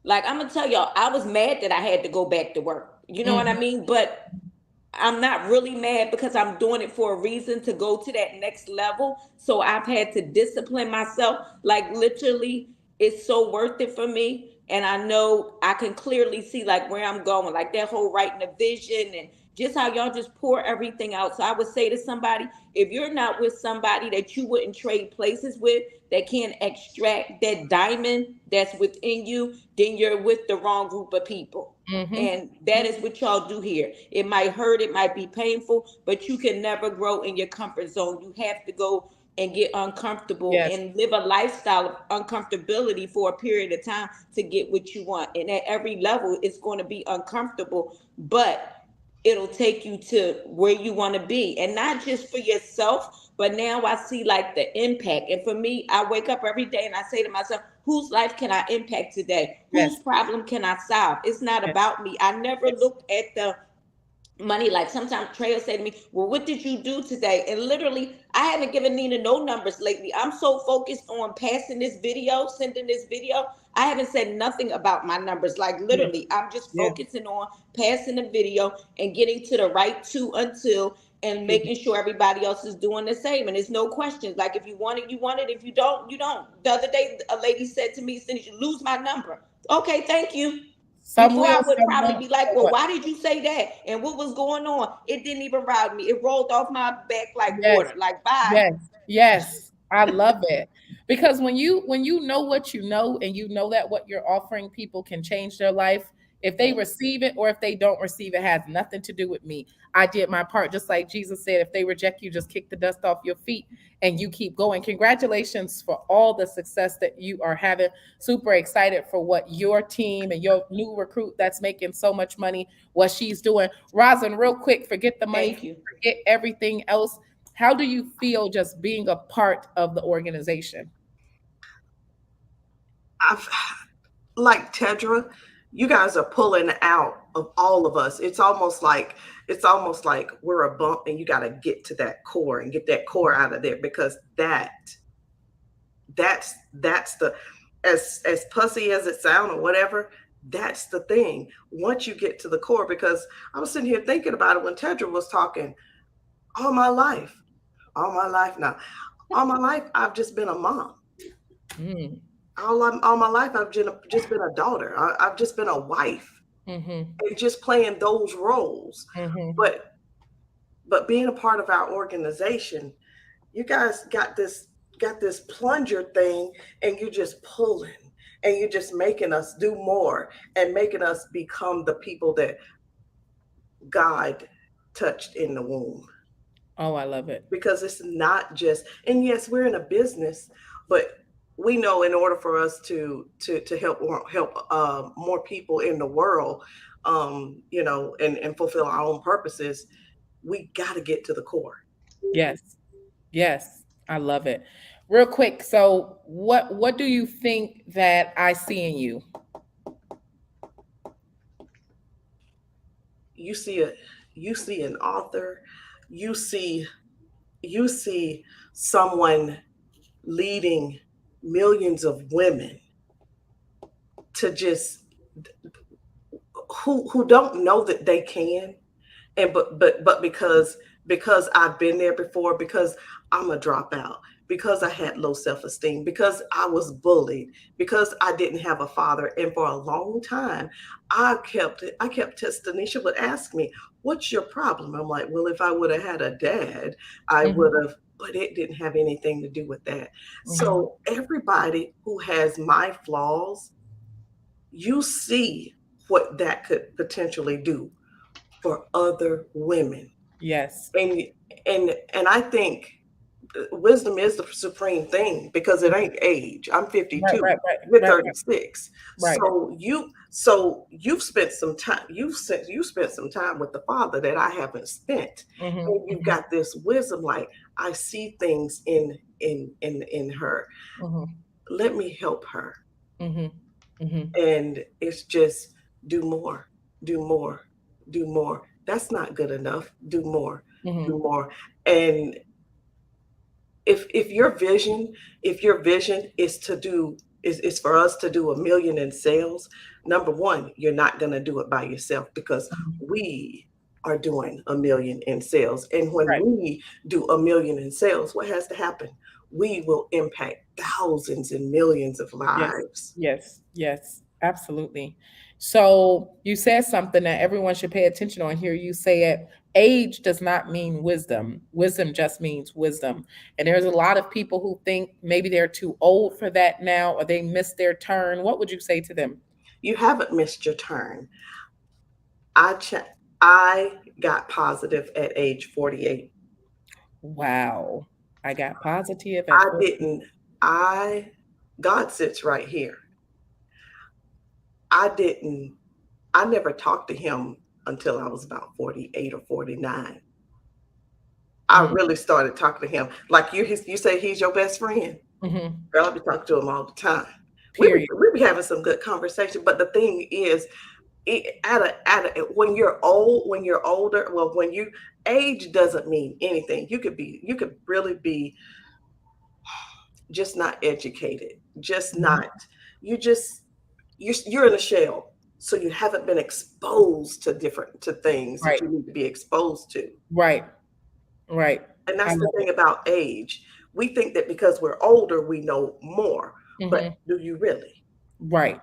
[SPEAKER 7] Like I'm gonna tell y'all, I was mad that I had to go back to work. You know what I
[SPEAKER 1] Mhm.
[SPEAKER 7] mean? But I'm not really mad, because I'm doing it for a reason, to go to that next level. So I've had to discipline myself. Like literally, it's so worth it for me. And I know I can clearly see like where I'm going, like that whole writing a vision and just how y'all just pour everything out. So I would say to somebody, if you're not with somebody that you wouldn't trade places with, that can extract that diamond that's within you, then you're with the wrong group of people.
[SPEAKER 1] Mhm.
[SPEAKER 7] And that is what y'all do here. It might hurt, it might be painful, but you can never grow in your comfort zone. You have to go and get uncomfortable
[SPEAKER 1] Yes.
[SPEAKER 7] and live a lifestyle of uncomfortability for a period of time to get what you want. And at every level, it's going to be uncomfortable, but it'll take you to where you want to be. And not just for yourself, but now I see like the impact. And for me, I wake up every day and I say to myself, whose life can I impact today?
[SPEAKER 1] Yes.
[SPEAKER 7] Whose problem can I solve? It's not
[SPEAKER 1] Yes.
[SPEAKER 7] about me. I never
[SPEAKER 1] Yes.
[SPEAKER 7] looked at the money. Like sometimes Trey will say to me, well, what did you do today? And literally, I haven't given Nina no numbers lately. I'm so focused on passing this video, sending this video. I haven't said nothing about my numbers. Like
[SPEAKER 1] Yeah.
[SPEAKER 7] literally, I'm just
[SPEAKER 1] Yeah.
[SPEAKER 7] focusing on passing the video and getting to the right to until, and
[SPEAKER 1] Yeah.
[SPEAKER 7] making sure everybody else is doing the same. And it's no questions. Like if you want it, you want it. If you don't, you don't. The other day, a lady said to me, Cindy, you lose my number. Okay, thank you.
[SPEAKER 1] Some
[SPEAKER 7] Before
[SPEAKER 1] will,
[SPEAKER 7] I would
[SPEAKER 1] some
[SPEAKER 7] probably
[SPEAKER 1] won't.
[SPEAKER 7] be like,
[SPEAKER 1] So
[SPEAKER 7] well,
[SPEAKER 1] what?
[SPEAKER 7] why did you say that? And what was going on? It didn't even ride me. It rolled off my back like
[SPEAKER 1] Yes.
[SPEAKER 7] water. Like, bye.
[SPEAKER 1] Yes, yes, I love it. Because when you know what you know and you know that what you're offering people can change their life, if they
[SPEAKER 7] Yes.
[SPEAKER 1] receive it or if they don't receive it has nothing to do with me. I did my part, just like Jesus said, if they reject you, just kick the dust off your feet and you keep going. Congratulations for all the success that you are having. Super excited for what your team and your new recruit that's making so much money, what she's doing. Rosin, real quick, forget the money,
[SPEAKER 7] Thank you.
[SPEAKER 1] forget everything else. How do you feel just being a part of the organization?
[SPEAKER 6] I've like Tedra, you guys are pulling out of all of us. It's almost like we're a bump and you got to get to that core and get that core out of there, because that's the, as pussy as it sounds or whatever, that's the thing. Once you get to the core, because I was sitting here thinking about it when Tedra was talking, all my life, all my life now, all my life, I've just been a mom.
[SPEAKER 1] Mm.
[SPEAKER 6] All my life, I've just been a daughter. I've just been a wife,
[SPEAKER 1] Mm-hmm.
[SPEAKER 6] and just playing those roles.
[SPEAKER 1] Mm-hmm.
[SPEAKER 6] But being a part of our organization, you guys got this plunger thing, and you're just pulling, and you're just making us do more, and making us become the people that God touched in the womb.
[SPEAKER 1] Oh, I love it.
[SPEAKER 6] Because it's not just, and yes, we're in a business, but we know in order for us to help more people in the world, and fulfill our own purposes, we got to get to the core.
[SPEAKER 1] Yes. Yes. I love it. Real quick. So what do you think that I see in you?
[SPEAKER 6] You see a you see an author, you see you see someone leading millions of women to just, who don't know that they can, and but because I've been there before, because I'm a dropout, because I had low self-esteem, because I was bullied, because I didn't have a father, and for a long time I kept Tanisha would ask me, "What's your problem?" I'm like, "Well, if I would have had a dad, I would
[SPEAKER 1] Mm-hmm.
[SPEAKER 6] have." But it didn't have anything to do with that.
[SPEAKER 1] Mm-hmm.
[SPEAKER 6] So everybody who has my flaws, you see what that could potentially do for other women.
[SPEAKER 1] Yes.
[SPEAKER 6] and and I think wisdom is the supreme thing, because it ain't age. I'm
[SPEAKER 1] Right,
[SPEAKER 6] 52,
[SPEAKER 1] right, right,
[SPEAKER 6] you're
[SPEAKER 1] right, right,
[SPEAKER 6] 36.
[SPEAKER 1] right.
[SPEAKER 6] So you've spent some time, you spent some time with the father that I haven't spent,
[SPEAKER 1] Mm-hmm.
[SPEAKER 6] and you've got this wisdom, like, I see things in her,
[SPEAKER 1] Mm-hmm.
[SPEAKER 6] let me help her.
[SPEAKER 1] Mm-hmm. Mm-hmm.
[SPEAKER 6] And it's just, do more, do more, do more. That's not good enough. Do more,
[SPEAKER 1] Mm-hmm.
[SPEAKER 6] do more. And if your vision is to do is for us to do 1 million in sales, number one, you're not going to do it by yourself, because
[SPEAKER 1] Mm-hmm.
[SPEAKER 6] we are doing 1 million in sales. And when
[SPEAKER 1] Right.
[SPEAKER 6] we do 1 million in sales, what has to happen? We will impact thousands and millions of
[SPEAKER 1] Yes,
[SPEAKER 6] lives.
[SPEAKER 1] yes, yes, absolutely. So you said something that everyone should pay attention on here. You said age does not mean wisdom. Wisdom just means wisdom. And there's a lot of people who think maybe they're too old for that now or they missed their turn. What would you say to them?
[SPEAKER 6] You haven't missed your turn. I ch- I got positive at age 48.
[SPEAKER 1] Wow. I got positive
[SPEAKER 6] I
[SPEAKER 1] at 40.
[SPEAKER 6] didn't. I God sits right here. I didn't. I never talked to him until I was about 48 or 49. I
[SPEAKER 1] Mm,
[SPEAKER 6] really started talking to him. Like you say he's your best friend.
[SPEAKER 1] mhm.
[SPEAKER 6] Girl, I be talking to him all the time.
[SPEAKER 1] Period.
[SPEAKER 6] We be having some good conversation. But the thing is, when you're old, when you're older, well, when you age doesn't mean anything. You could really be just not educated, just
[SPEAKER 1] Mhm.
[SPEAKER 6] not, you just, you're in a shell. So you haven't been exposed to things that
[SPEAKER 1] Right,
[SPEAKER 6] you need to be exposed to.
[SPEAKER 1] right, right.
[SPEAKER 6] And
[SPEAKER 1] I
[SPEAKER 6] that's the
[SPEAKER 1] love
[SPEAKER 6] thing
[SPEAKER 1] it.
[SPEAKER 6] about age. We think that because we're older, we know more. But
[SPEAKER 1] Mhm.
[SPEAKER 6] do you really?
[SPEAKER 1] Right.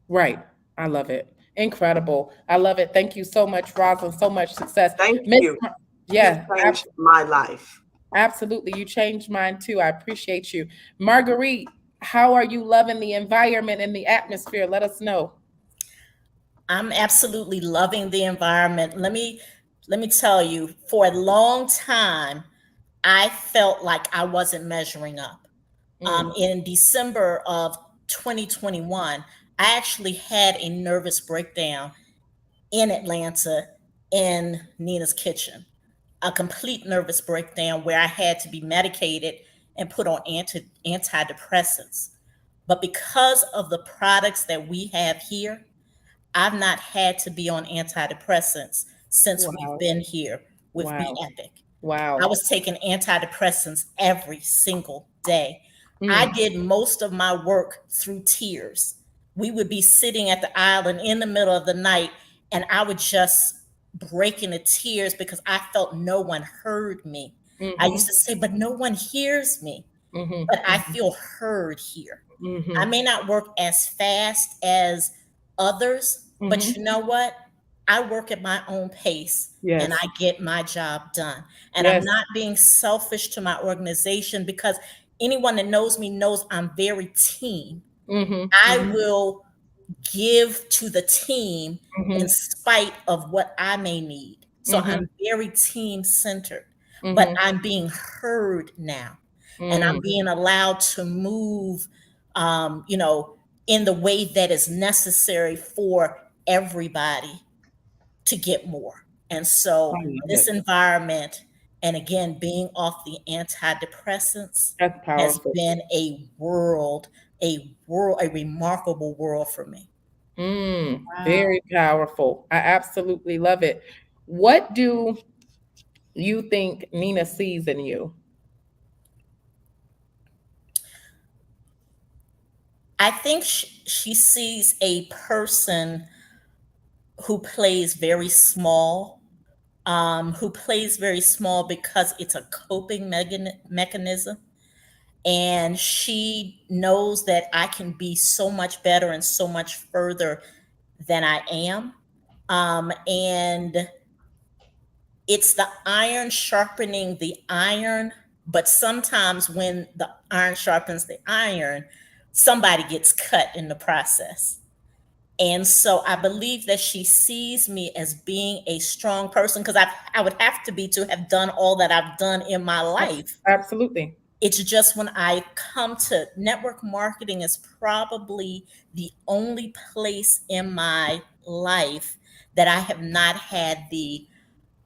[SPEAKER 1] Right. I love it. Incredible. I love it. Thank you so much, Rosalind. So much success.
[SPEAKER 6] Thank
[SPEAKER 1] Miss,
[SPEAKER 6] you. You've
[SPEAKER 1] yeah,
[SPEAKER 6] changed my life.
[SPEAKER 1] absolutely. You changed mine too. I appreciate you. Marguerite, how are you loving the environment and the atmosphere? Let us know.
[SPEAKER 5] I'm absolutely loving the environment. Let me tell you, for a long time, I felt like I wasn't measuring up.
[SPEAKER 1] Mm,
[SPEAKER 5] In December of 2021, I actually had a nervous breakdown in Atlanta in Nina's kitchen, a complete nervous breakdown where I had to be medicated and put on antidepressants. But because of the products that we have here, I've not had to be on antidepressants since we've
[SPEAKER 1] wow.
[SPEAKER 5] been here with Be
[SPEAKER 1] Wow.
[SPEAKER 5] Epic. I
[SPEAKER 1] Wow.
[SPEAKER 5] was taking antidepressants every single day. I
[SPEAKER 1] Mm,
[SPEAKER 5] did most of my work through tears. We would be sitting at the island in the middle of the night, and I would just break into tears because I felt no one heard me. I used
[SPEAKER 1] Mhm.
[SPEAKER 5] to say, but no one hears me,
[SPEAKER 1] Mhm.
[SPEAKER 5] but I feel heard here. I
[SPEAKER 1] Mhm.
[SPEAKER 5] may not work as fast as others, but
[SPEAKER 1] Mhm.
[SPEAKER 5] you know what? I work at my own pace and
[SPEAKER 1] Yes.
[SPEAKER 5] I get my job done. And I'm
[SPEAKER 1] Yes.
[SPEAKER 5] not being selfish to my organization because anyone that knows me knows I'm very team.
[SPEAKER 1] Mhm.
[SPEAKER 5] I
[SPEAKER 1] Mhm.
[SPEAKER 5] will give to the team in
[SPEAKER 1] Mhm.
[SPEAKER 5] spite of what I may need. So
[SPEAKER 1] Mhm.
[SPEAKER 5] I'm very team centered, but
[SPEAKER 1] Mhm.
[SPEAKER 5] I'm being heard now and I'm
[SPEAKER 1] Mm.
[SPEAKER 5] being allowed to move, you know, in the way that is necessary for everybody to get more. And
[SPEAKER 1] I
[SPEAKER 5] so
[SPEAKER 1] love
[SPEAKER 5] this
[SPEAKER 1] it.
[SPEAKER 5] environment, and again, being off the antidepressants
[SPEAKER 1] That's
[SPEAKER 5] has
[SPEAKER 1] powerful.
[SPEAKER 5] been a remarkable world for me.
[SPEAKER 4] Wow.
[SPEAKER 1] Very powerful. I absolutely love it. What do you think Nina sees in you?
[SPEAKER 5] I think she sees a person who plays very small, who plays very small because it's a coping mechanism. And she knows that I can be so much better and so much further than I am. And it's the iron sharpening the iron. But sometimes when the iron sharpens the iron, somebody gets cut in the process. And so I believe that she sees me as being a strong person because I would have to be to have done all that I've done in my life.
[SPEAKER 1] Absolutely.
[SPEAKER 5] It's just when I come to network marketing is probably the only place in my life that I have not had the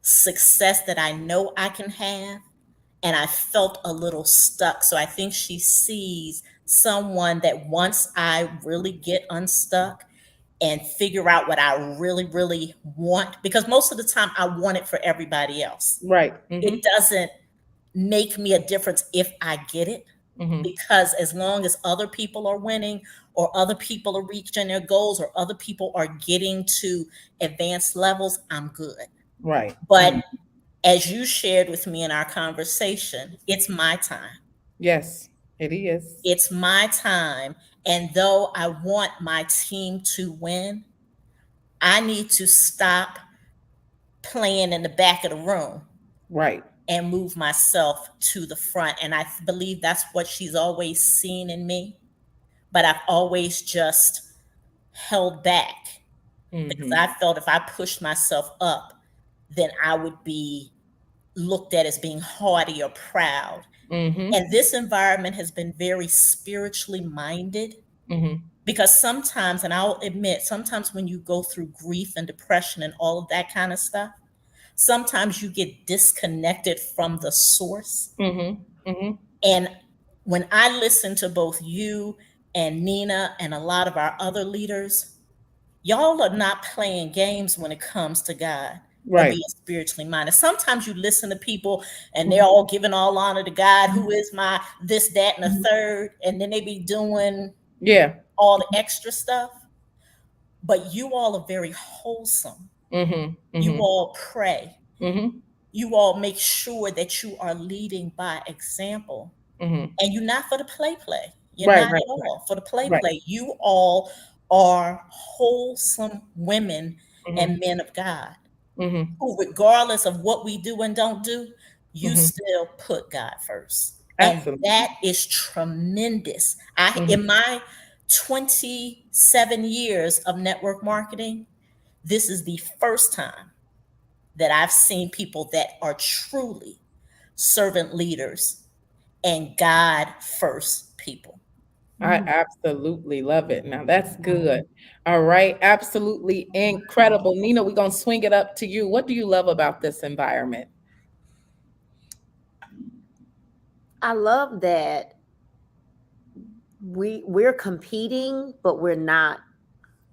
[SPEAKER 5] success that I know I can have. And I felt a little stuck. So I think she sees someone that once I really get unstuck and figure out what I really, really want, because most of the time I want it for everybody else.
[SPEAKER 1] Right.
[SPEAKER 5] It doesn't make me a difference if I get it,
[SPEAKER 1] Mhm.
[SPEAKER 5] because as long as other people are winning or other people are reaching their goals or other people are getting to advanced levels, I'm good.
[SPEAKER 1] Right.
[SPEAKER 5] But as you shared with me in our conversation, it's my time.
[SPEAKER 1] Yes, it is.
[SPEAKER 5] It's my time. And though I want my team to win, I need to stop playing in the back of the room
[SPEAKER 1] Right.
[SPEAKER 5] and move myself to the front. And I believe that's what she's always seen in me. But I've always just held back because
[SPEAKER 1] Mhm.
[SPEAKER 5] I felt if I pushed myself up, then I would be looked at as being haughty or proud.
[SPEAKER 1] Mhm.
[SPEAKER 5] And this environment has been very spiritually minded
[SPEAKER 1] Mhm.
[SPEAKER 5] because sometimes, and I'll admit, sometimes when you go through grief and depression and all of that kind of stuff, sometimes you get disconnected from the source.
[SPEAKER 1] Mhm. Mhm.
[SPEAKER 5] And when I listen to both you and Nina and a lot of our other leaders, y'all are not playing games when it comes to God or
[SPEAKER 1] Right.
[SPEAKER 5] being spiritually minded. Sometimes you listen to people and they're
[SPEAKER 1] Mhm.
[SPEAKER 5] all giving all honor to God, who
[SPEAKER 1] Mhm.
[SPEAKER 5] is my this, that, and the
[SPEAKER 1] Mhm.
[SPEAKER 5] third, and then they be doing
[SPEAKER 1] Yeah.
[SPEAKER 5] all the extra stuff. But you all are very wholesome.
[SPEAKER 1] Mhm.
[SPEAKER 5] You
[SPEAKER 1] Mhm.
[SPEAKER 5] all pray.
[SPEAKER 1] Mhm.
[SPEAKER 5] You all make sure that you are leading by example.
[SPEAKER 1] Mhm.
[SPEAKER 5] And you're not for the play. You're
[SPEAKER 1] Right,
[SPEAKER 5] not
[SPEAKER 1] right,
[SPEAKER 5] at all for the
[SPEAKER 1] right.
[SPEAKER 5] play. You all are wholesome women
[SPEAKER 1] Mhm.
[SPEAKER 5] and men of God
[SPEAKER 1] Mhm.
[SPEAKER 5] who, regardless of what we do and don't do, you
[SPEAKER 1] Mhm.
[SPEAKER 5] still put God first. And
[SPEAKER 1] Absolutely.
[SPEAKER 5] that is tremendous. I
[SPEAKER 1] Mhm.
[SPEAKER 5] in my 27 years of network marketing, this is the first time that I've seen people that are truly servant leaders and God first people.
[SPEAKER 1] I absolutely love it. Now that's good. All right. Absolutely incredible. Nina, we're going to swing it up to you. What do you love about this environment?
[SPEAKER 2] I love that we're competing, but we're not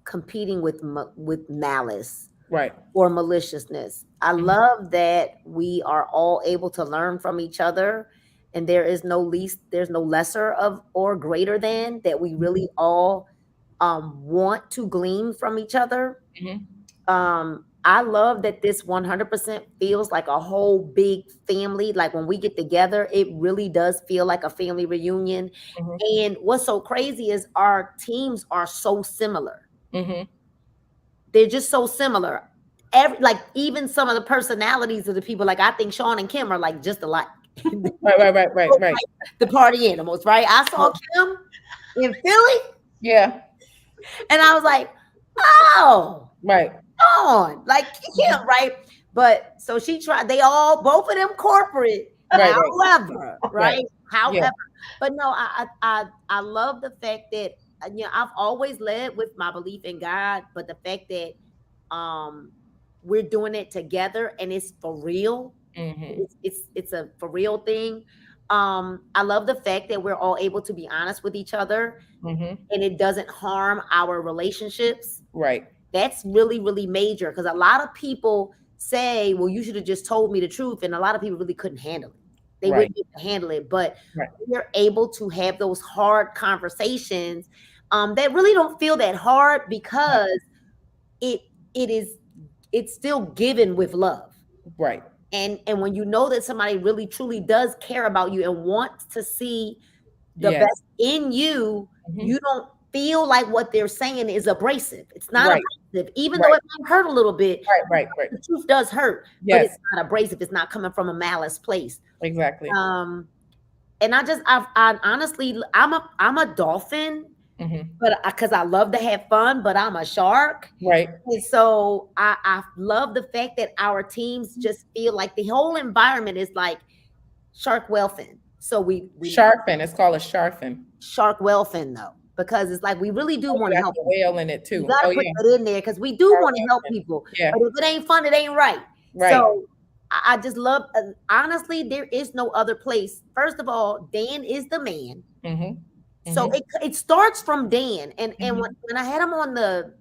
[SPEAKER 2] competing with with malice
[SPEAKER 1] Right.
[SPEAKER 2] or maliciousness. I
[SPEAKER 1] Mhm.
[SPEAKER 2] love that we are all able to learn from each other, and there's no lesser of or greater than, that we really all want to glean from each other.
[SPEAKER 1] Mhm.
[SPEAKER 2] Um I love that this 100% feels like a whole big family. Like when we get together, it really does feel like a family reunion.
[SPEAKER 1] Mhm.
[SPEAKER 2] And what's so crazy is our teams are so similar.
[SPEAKER 1] Mhm.
[SPEAKER 2] They're just so similar. Like even some of the personalities of the people, like I think Sean and Kim are like just alike.
[SPEAKER 1] Right, right, right, right, right.
[SPEAKER 2] The party animals, right? I saw Kim in Philly
[SPEAKER 1] Yeah.
[SPEAKER 2] and I was like, oh,
[SPEAKER 1] Right.
[SPEAKER 2] on like Kim, right? But so she tried, both of them corporate,
[SPEAKER 1] Right, right.
[SPEAKER 2] however,
[SPEAKER 1] Right.
[SPEAKER 2] right?
[SPEAKER 1] Yeah.
[SPEAKER 2] However, but no, I love the fact that I've always led with my belief in God, but the fact that um we're doing it together and it's for real.
[SPEAKER 1] Mhm.
[SPEAKER 2] It's a for real thing. I love the fact that we're all able to be honest with each other
[SPEAKER 1] Mhm.
[SPEAKER 2] and it doesn't harm our relationships.
[SPEAKER 1] Right.
[SPEAKER 2] That's really, really major because a lot of people say, well, you should have just told me the truth. And a lot of people really couldn't handle it. They
[SPEAKER 1] Right.
[SPEAKER 2] wouldn't be able to handle it. But
[SPEAKER 1] Right.
[SPEAKER 2] we're able to have those hard conversations that really don't feel that hard because it it is it's still given with love.
[SPEAKER 1] Right.
[SPEAKER 2] And when you know that somebody really truly does care about you and wants to see the
[SPEAKER 1] Yes.
[SPEAKER 2] best in you,
[SPEAKER 1] Mhm.
[SPEAKER 2] you don't feel like what they're saying is abrasive. It's not
[SPEAKER 1] Right.
[SPEAKER 2] abrasive, even though
[SPEAKER 1] Right.
[SPEAKER 2] it might hurt a little bit.
[SPEAKER 1] Right. Right. Right.
[SPEAKER 2] The truth does hurt, but
[SPEAKER 1] Yes.
[SPEAKER 2] it's not abrasive. It's not coming from a malice place.
[SPEAKER 1] Exactly.
[SPEAKER 2] And I honestly, I'm a dolphin,
[SPEAKER 1] Mhm.
[SPEAKER 2] but because I love to have fun, but I'm a shark.
[SPEAKER 1] Right.
[SPEAKER 2] And so I love the fact that our teams just feel like the whole environment is like shark whelping. So we
[SPEAKER 1] Sharpen. It's called a sharpen.
[SPEAKER 2] shark whelping though, because it's like we really do
[SPEAKER 1] Oh,
[SPEAKER 2] want
[SPEAKER 1] you
[SPEAKER 2] to
[SPEAKER 1] got
[SPEAKER 2] help
[SPEAKER 1] the
[SPEAKER 2] people.
[SPEAKER 1] whale in it
[SPEAKER 2] You
[SPEAKER 1] too.
[SPEAKER 2] got
[SPEAKER 1] Oh
[SPEAKER 2] to put
[SPEAKER 1] yeah.
[SPEAKER 2] that in there because we do
[SPEAKER 1] Shark
[SPEAKER 2] want to help
[SPEAKER 1] whelping.
[SPEAKER 2] people.
[SPEAKER 1] Yeah.
[SPEAKER 2] But if it ain't fun, it ain't right.
[SPEAKER 1] Right.
[SPEAKER 2] So I just love, honestly, there is no other place. First of all, Dan is the man.
[SPEAKER 1] Mhm.
[SPEAKER 2] So
[SPEAKER 1] Mhm.
[SPEAKER 2] it starts from Dan. And
[SPEAKER 1] Mhm.
[SPEAKER 2] when I had him on the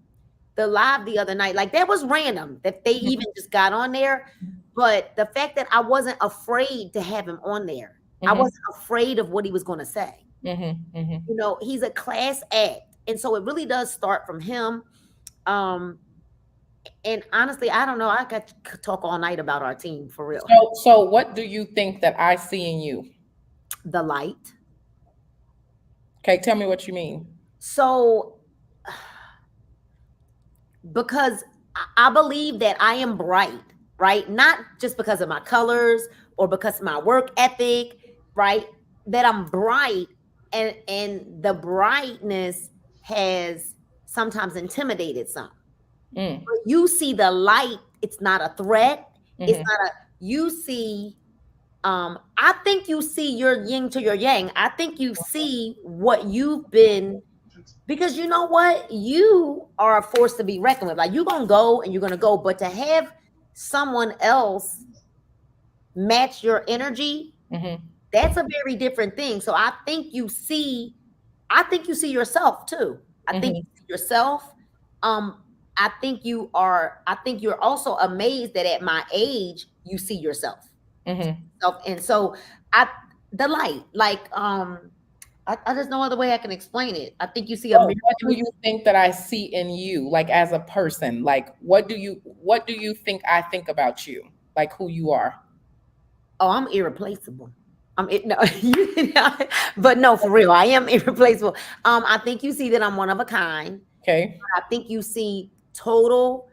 [SPEAKER 2] live the other night, like that was random that they
[SPEAKER 1] Mhm.
[SPEAKER 2] even just got on there. But the fact that I wasn't afraid to have him on there, I
[SPEAKER 1] Mhm.
[SPEAKER 2] wasn't afraid of what he was going to say.
[SPEAKER 1] Mhm. Mhm.
[SPEAKER 2] He's a class act. And so it really does start from him. Um, and honestly, I don't know. I could talk all night about our team for real.
[SPEAKER 1] So what do you think that I see in you?
[SPEAKER 2] The light.
[SPEAKER 1] Okay, tell me what you mean.
[SPEAKER 2] So because I believe that I am bright, right? Not just because of my colors or because of my work ethic, right? That I'm bright and the brightness has sometimes intimidated some.
[SPEAKER 1] Mm.
[SPEAKER 2] But you see the light, it's not a threat. It's
[SPEAKER 1] Mhm.
[SPEAKER 2] not a you see I think you see your yin to your yang. I think you see what you've been because you know what? You are a force to be reckoned with. Like you're gonna go and you're gonna go, but to have someone else match your energy,
[SPEAKER 1] Mhm.
[SPEAKER 2] that's a very different thing. So I think you see yourself too. I think you
[SPEAKER 1] Mhm.
[SPEAKER 2] see yourself. Um, I think you're also amazed that at my age you see yourself.
[SPEAKER 1] Mhm.
[SPEAKER 2] And so I the light, like there's no other way I can explain it. I think you see a
[SPEAKER 1] So
[SPEAKER 2] mirror.
[SPEAKER 1] what do you think that I see in you, like as a person? Like what do you think about you? Like who you are?
[SPEAKER 2] Oh, I'm irreplaceable. No, but no, for real, I am irreplaceable. I think you see that I'm one of a kind.
[SPEAKER 1] Okay.
[SPEAKER 2] I think you see total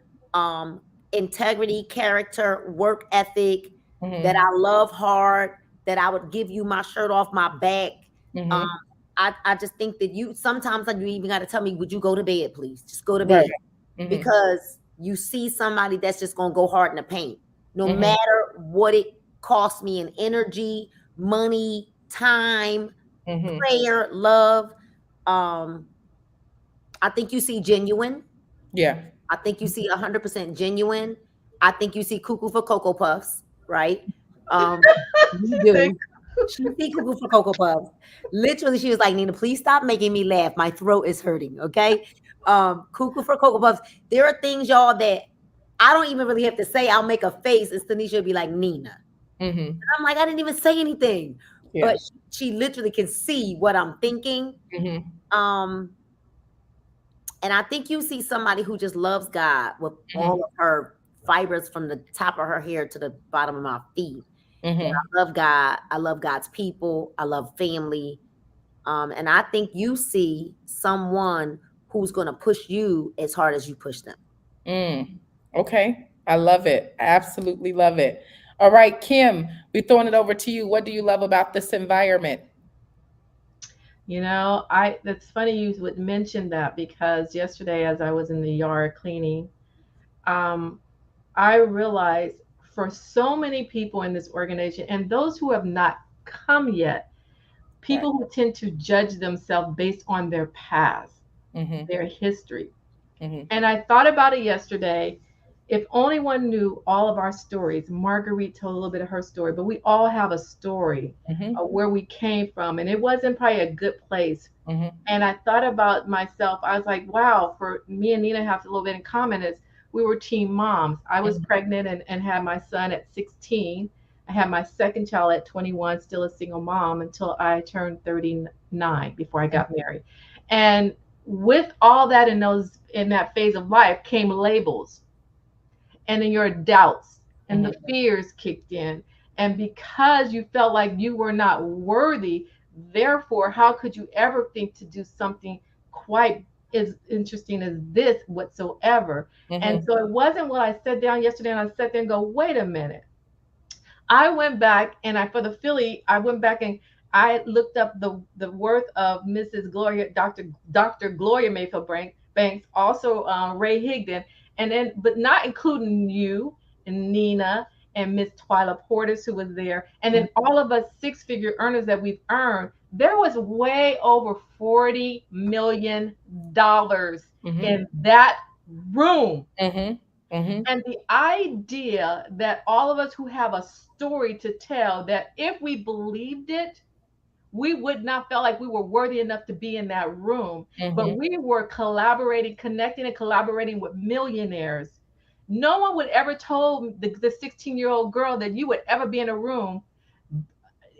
[SPEAKER 2] integrity, character, work ethic, that
[SPEAKER 1] Mhm.
[SPEAKER 2] I love hard, that I would give you my shirt off my back. Um,
[SPEAKER 1] Mhm.
[SPEAKER 2] I just think that you sometimes like you even got to tell me, would you go to bed, please? Just go to
[SPEAKER 1] Right.
[SPEAKER 2] bed.
[SPEAKER 1] Mhm.
[SPEAKER 2] Because you see somebody that's just gonna go hard in the paint, no
[SPEAKER 1] Mhm.
[SPEAKER 2] matter what it costs me in energy, money, time,
[SPEAKER 1] Mhm.
[SPEAKER 2] prayer, love. Um, I think you see genuine.
[SPEAKER 1] Yeah.
[SPEAKER 2] I think you see 100% genuine. I think you see cuckoo for Cocoa Puffs, right? You do. She see cuckoo for Cocoa Puffs. Literally, she was like, Nina, please stop making me laugh. My throat is hurting. Okay. Cuckoo for Cocoa Puffs. There are things, y'all, that I don't even really have to say. I'll make a face, and Tanisha will be like, Nina.
[SPEAKER 1] Mhm.
[SPEAKER 2] And I'm like, I didn't even say anything.
[SPEAKER 1] Yeah.
[SPEAKER 2] But she literally can see what I'm thinking.
[SPEAKER 1] Mhm.
[SPEAKER 2] Um, and I think you see somebody who just loves God with all
[SPEAKER 1] Mhm.
[SPEAKER 2] of her fibers from the top of her hair to the bottom of my feet. And
[SPEAKER 1] Mm-hmm.
[SPEAKER 2] I love God. I love God's people. I love family. And I think you see someone who's going to push you as hard as you push them.
[SPEAKER 1] Mm. Okay. I love it. Absolutely love it. All right, Kim, we're throwing it over to you. What do you love about this environment?
[SPEAKER 4] You know, I that's funny you would mention that because yesterday as I was in the yard cleaning, um, I realized for so many people in this organization and those who have not come yet,
[SPEAKER 1] Right.
[SPEAKER 4] people who tend to judge themselves based on their past,
[SPEAKER 1] Mm-hmm.
[SPEAKER 4] their history.
[SPEAKER 1] Mm-hmm.
[SPEAKER 4] And I thought about it yesterday. If only one knew all of our stories. Marguerite told a little bit of her story, but we all have a story
[SPEAKER 1] Mm-hmm.
[SPEAKER 4] of where we came from. And it wasn't probably a good place.
[SPEAKER 1] Mm-hmm.
[SPEAKER 4] And I thought about myself. I was like, wow, for me and Nina have a little bit in common is we were teen moms. I was pregnant and had my son at 16. I had my second child at 21, still a single mom until I turned 39 before I got married. And with all that in that phase of life came labels and then your doubts and
[SPEAKER 1] Mm-hmm.
[SPEAKER 4] the fears kicked in. And because you felt like you were not worthy, therefore, how could you ever think to do something quite as interesting as this whatsoever? And
[SPEAKER 1] Mm-hmm.
[SPEAKER 4] so it wasn't what I sat down yesterday and I sat there and go, wait a minute. I went back and I for the Philly, I went back and I looked up the worth of Mrs. Gloria, Dr. Gloria Mayfield Banks, also Ray Higdon, and then but not including you and Nina and Miss Twyla Portis who was there, and then all of us six-figure earners that we've earned. There was way over $40 million
[SPEAKER 1] Mm-hmm.
[SPEAKER 4] in that room.
[SPEAKER 1] Mm-hmm. Mm-hmm.
[SPEAKER 4] And the idea that all of us who have a story to tell, that if we believed it, we would not feel like we were worthy enough to be in that room. But
[SPEAKER 1] Mm-hmm.
[SPEAKER 4] we were collaborating, connecting and collaborating with millionaires. No one would ever told the 16-year-old girl that you would ever be in a room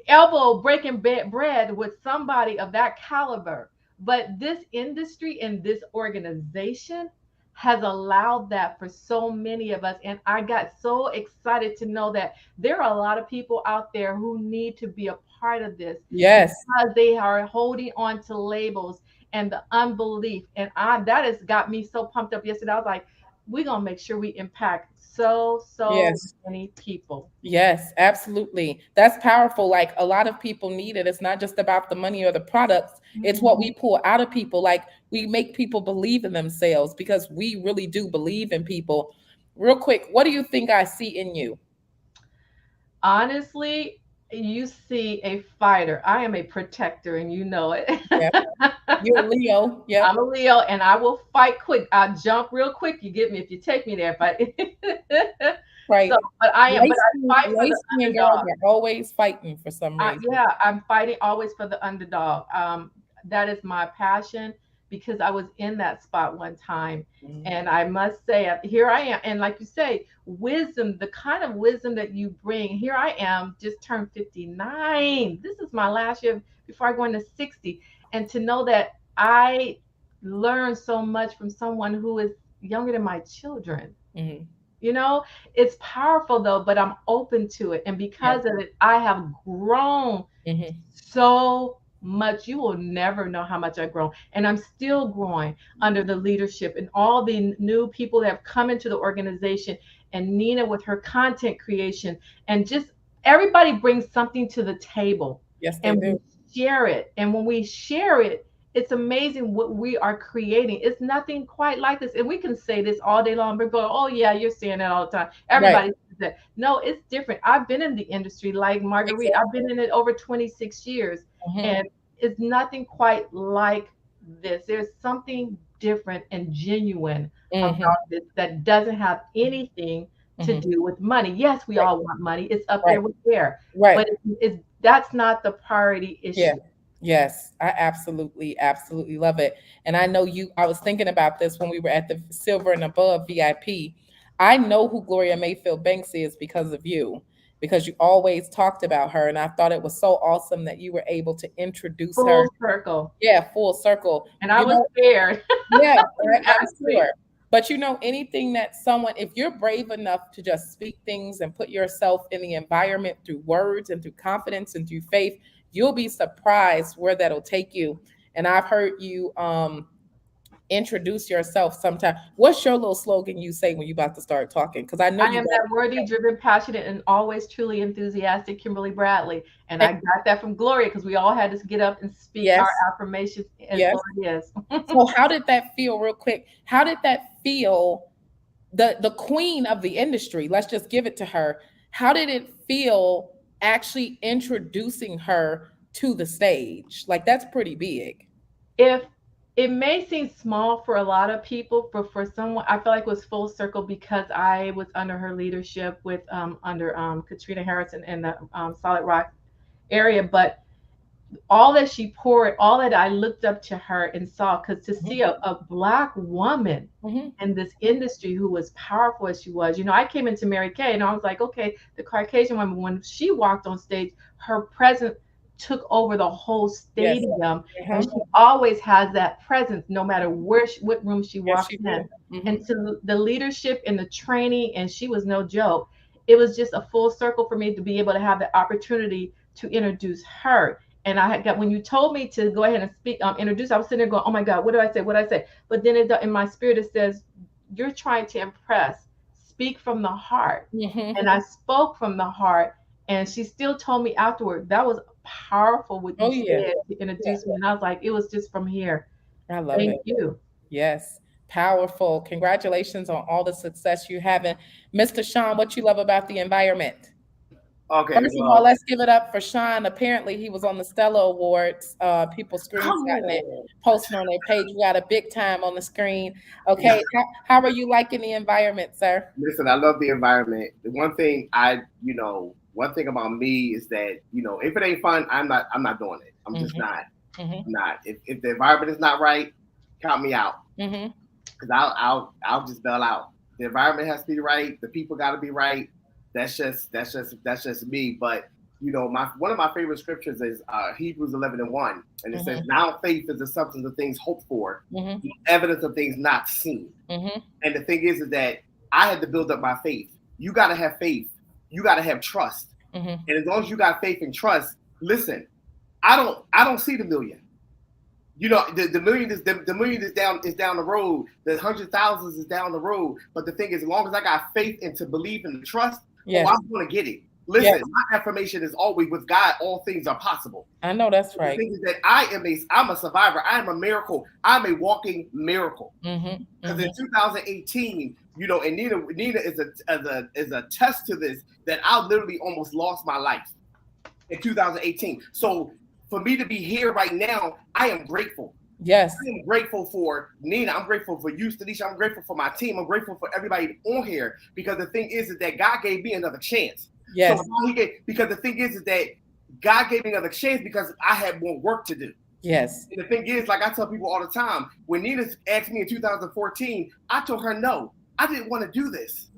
[SPEAKER 4] elbow breaking bread with somebody of that caliber. But this industry and this organization has allowed that for so many of us. And I got so excited to know that there are a lot of people out there who need to be a part of this
[SPEAKER 1] Yes.
[SPEAKER 4] because they are holding on to labels and the unbelief. And that has got me so pumped up yesterday. I was like, we're going to make sure we impact so
[SPEAKER 1] Yes.
[SPEAKER 4] many people.
[SPEAKER 1] Yes, absolutely. That's powerful. Like a lot of people need it. It's not just about the money or the products, it's what we pull out of people. Like we make people believe in themselves because we really do believe in people. Real quick, what do you think I see in you?
[SPEAKER 4] Honestly, you see a fighter. I am a protector, and you know it.
[SPEAKER 1] Yep. You're a Leo.
[SPEAKER 4] I'm
[SPEAKER 1] Yep.
[SPEAKER 4] a Leo, and I will fight quick. I'll jump real quick. You get me if you take me there. But so,
[SPEAKER 1] Right.
[SPEAKER 4] but I am. But I fight for
[SPEAKER 1] Light
[SPEAKER 4] the
[SPEAKER 1] skinned girls
[SPEAKER 4] underdog.
[SPEAKER 1] are always fighting for some reason.
[SPEAKER 4] Yeah, I'm fighting always for the underdog. That is my passion because I was in that spot one time.
[SPEAKER 1] Mhm.
[SPEAKER 4] And I must say, here I am. And like you say, wisdom, the kind of wisdom that you bring, here I am, just turned 59. This is my last year before I go into 60. And to know that I learned so much from someone who is younger than my children.
[SPEAKER 1] Mhm.
[SPEAKER 4] You know, it's powerful though, but I'm open to it. And
[SPEAKER 1] Yep.
[SPEAKER 4] because of it, I have grown
[SPEAKER 1] Mhm.
[SPEAKER 4] so much. You will never know how much I've grown. And I'm still growing under the leadership and all the new people that have come into the organization and Nina with her content creation and just everybody brings something to the table
[SPEAKER 1] Yes, they
[SPEAKER 4] and
[SPEAKER 1] do.
[SPEAKER 4] we share it. And when we share it, it's amazing what we are creating. It's nothing quite like this. And we can say this all day long, but go, oh yeah, you're saying that all the time.
[SPEAKER 1] Right.
[SPEAKER 4] Everybody says that. No, it's different. I've been in the industry like Marguerite. I've
[SPEAKER 1] Exactly.
[SPEAKER 4] been in it over 26 years
[SPEAKER 1] Mhm.
[SPEAKER 4] and it's nothing quite like this. There's something different and genuine about
[SPEAKER 1] Mhm.
[SPEAKER 4] this that doesn't have anything to
[SPEAKER 1] Mhm.
[SPEAKER 4] do with money. Yes, we
[SPEAKER 1] Right.
[SPEAKER 4] all want money. It's up
[SPEAKER 1] Right.
[SPEAKER 4] there with there,
[SPEAKER 1] Right.
[SPEAKER 4] but that's not the priority
[SPEAKER 1] Yeah.
[SPEAKER 4] issue.
[SPEAKER 1] Yes, I absolutely, absolutely love it. And I know you, I was thinking about this when we were at the Silver and Above VIP. I know who Gloria Mayfield Banks is because of you, because you always talked about her. And I thought it was so awesome that you were able to introduce her.
[SPEAKER 4] Full circle.
[SPEAKER 1] Yeah, full circle.
[SPEAKER 4] And I
[SPEAKER 1] You
[SPEAKER 4] was
[SPEAKER 1] know,
[SPEAKER 4] scared.
[SPEAKER 1] yeah,
[SPEAKER 4] You
[SPEAKER 1] I'm
[SPEAKER 4] asked me.
[SPEAKER 1] sure. But you know, anything that someone, if you're brave enough to just speak things and put yourself in the environment through words and through confidence and through faith, you'll be surprised where that'll take you. And I've heard you introduce yourself sometime. What's your little slogan you say when you about to start talking? Because I know
[SPEAKER 4] I
[SPEAKER 1] you
[SPEAKER 4] am
[SPEAKER 1] got
[SPEAKER 4] that worthy, driven, passionate, and always truly enthusiastic Kimberly Bradley. And I
[SPEAKER 1] it.
[SPEAKER 4] got that from Gloria because we all had to get up and speak our
[SPEAKER 1] Yes,
[SPEAKER 4] affirmations, and
[SPEAKER 1] yes.
[SPEAKER 4] so it is.
[SPEAKER 1] So how did that feel, real quick? How did that feel? The queen of the industry, let's just give it to her. How did it feel actually introducing her to the stage? Like that's pretty big.
[SPEAKER 4] If it may seem small for a lot of people, but for someone, I feel like it was full circle because I was under her leadership with under Katrina Harrison in the Solid Rock area. But all that she poured, all that I looked up to her and saw, because to see a black woman
[SPEAKER 1] Mhm.
[SPEAKER 4] in this industry who was powerful as she was, I came into Mary Kay and I was like, okay, the Caucasian woman, when she walked on stage, her presence took over the whole
[SPEAKER 1] Yes.
[SPEAKER 4] stadium, and
[SPEAKER 1] Uh-huh.
[SPEAKER 4] she always has that presence no matter what room she
[SPEAKER 1] Yes,
[SPEAKER 4] walks
[SPEAKER 1] she
[SPEAKER 4] in.
[SPEAKER 1] did.
[SPEAKER 4] And
[SPEAKER 1] Mhm.
[SPEAKER 4] to the leadership and the training, and she was no joke. It was just a full circle for me to be able to have the opportunity to introduce her. And I had got, when you told me to go ahead and speak, introduce, I was sitting there going, oh my God, what do I say? What do I say? But then in my spirit, it says, you're trying to impress, speak from the heart.
[SPEAKER 1] Mhm.
[SPEAKER 4] And I spoke from the heart. And she still told me afterward, that was powerful what you
[SPEAKER 1] Oh yeah.
[SPEAKER 4] said to introduce me. And I was like, it was just from here.
[SPEAKER 1] I love
[SPEAKER 4] Thank
[SPEAKER 1] it.
[SPEAKER 4] you.
[SPEAKER 1] Yes. Powerful. Congratulations on all the success you having. Mr. Sean, what you love about the environment?
[SPEAKER 3] Okay,
[SPEAKER 1] First of all,
[SPEAKER 3] well,
[SPEAKER 1] let's give it up for Sean. Apparently, he was on the Stella Awards. People
[SPEAKER 3] come
[SPEAKER 1] screenshotting it,
[SPEAKER 3] on.
[SPEAKER 1] posting on their page. We got a big time on the screen. Okay, how are you liking the environment, sir?
[SPEAKER 3] Listen, I love the environment. The one thing one thing about me is that, if it ain't fun, I'm not doing it. I'm just
[SPEAKER 1] Mm-hmm.
[SPEAKER 3] not.
[SPEAKER 1] Mm-hmm.
[SPEAKER 3] I'm not. If the environment is not right, count me out.
[SPEAKER 1] Mm-hmm.
[SPEAKER 3] Because I'll just bail out. The environment has to be right. The people got to be right. That's just me. But my one of my favorite scriptures is Hebrews 11:1, and it says,
[SPEAKER 1] Mm-hmm.
[SPEAKER 3] "Now faith is the substance of things hoped for,
[SPEAKER 1] Mm-hmm.
[SPEAKER 3] the evidence of things not seen."
[SPEAKER 1] Mm-hmm.
[SPEAKER 3] And the thing is that I had to build up my faith. You got to have faith. You got to have trust.
[SPEAKER 1] Mm-hmm.
[SPEAKER 3] And as long as you got faith and trust, listen, I don't see the million. The million is down the road. The hundred thousands is down the road. But the thing is, as long as I got faith and to believe and to trust,
[SPEAKER 1] Yes.
[SPEAKER 3] I'm going to get it.
[SPEAKER 1] Yes.
[SPEAKER 3] Listen, my affirmation is always, with God, all things are possible.
[SPEAKER 1] I know that's
[SPEAKER 3] The
[SPEAKER 1] right.
[SPEAKER 3] thing is that I'm a survivor. I am a miracle. I'm a walking miracle.
[SPEAKER 1] Mm-hmm.
[SPEAKER 3] Because
[SPEAKER 1] Mm-hmm.
[SPEAKER 3] in 2018, and Nina is a test to this, that I literally almost lost my life in 2018. So for me to be here right now, I am grateful.
[SPEAKER 1] Yes.
[SPEAKER 3] I am grateful for Nina. I'm grateful for you, Stanisha. I'm grateful for my team. I'm grateful for everybody on here, because the thing is that God gave me another chance.
[SPEAKER 1] Yes.
[SPEAKER 3] So because the thing is that God gave me another chance because I had more work to do.
[SPEAKER 1] Yes.
[SPEAKER 3] And the thing is, like I tell people all the time, when Nina asked me in 2014, I told her no. I didn't want to do this.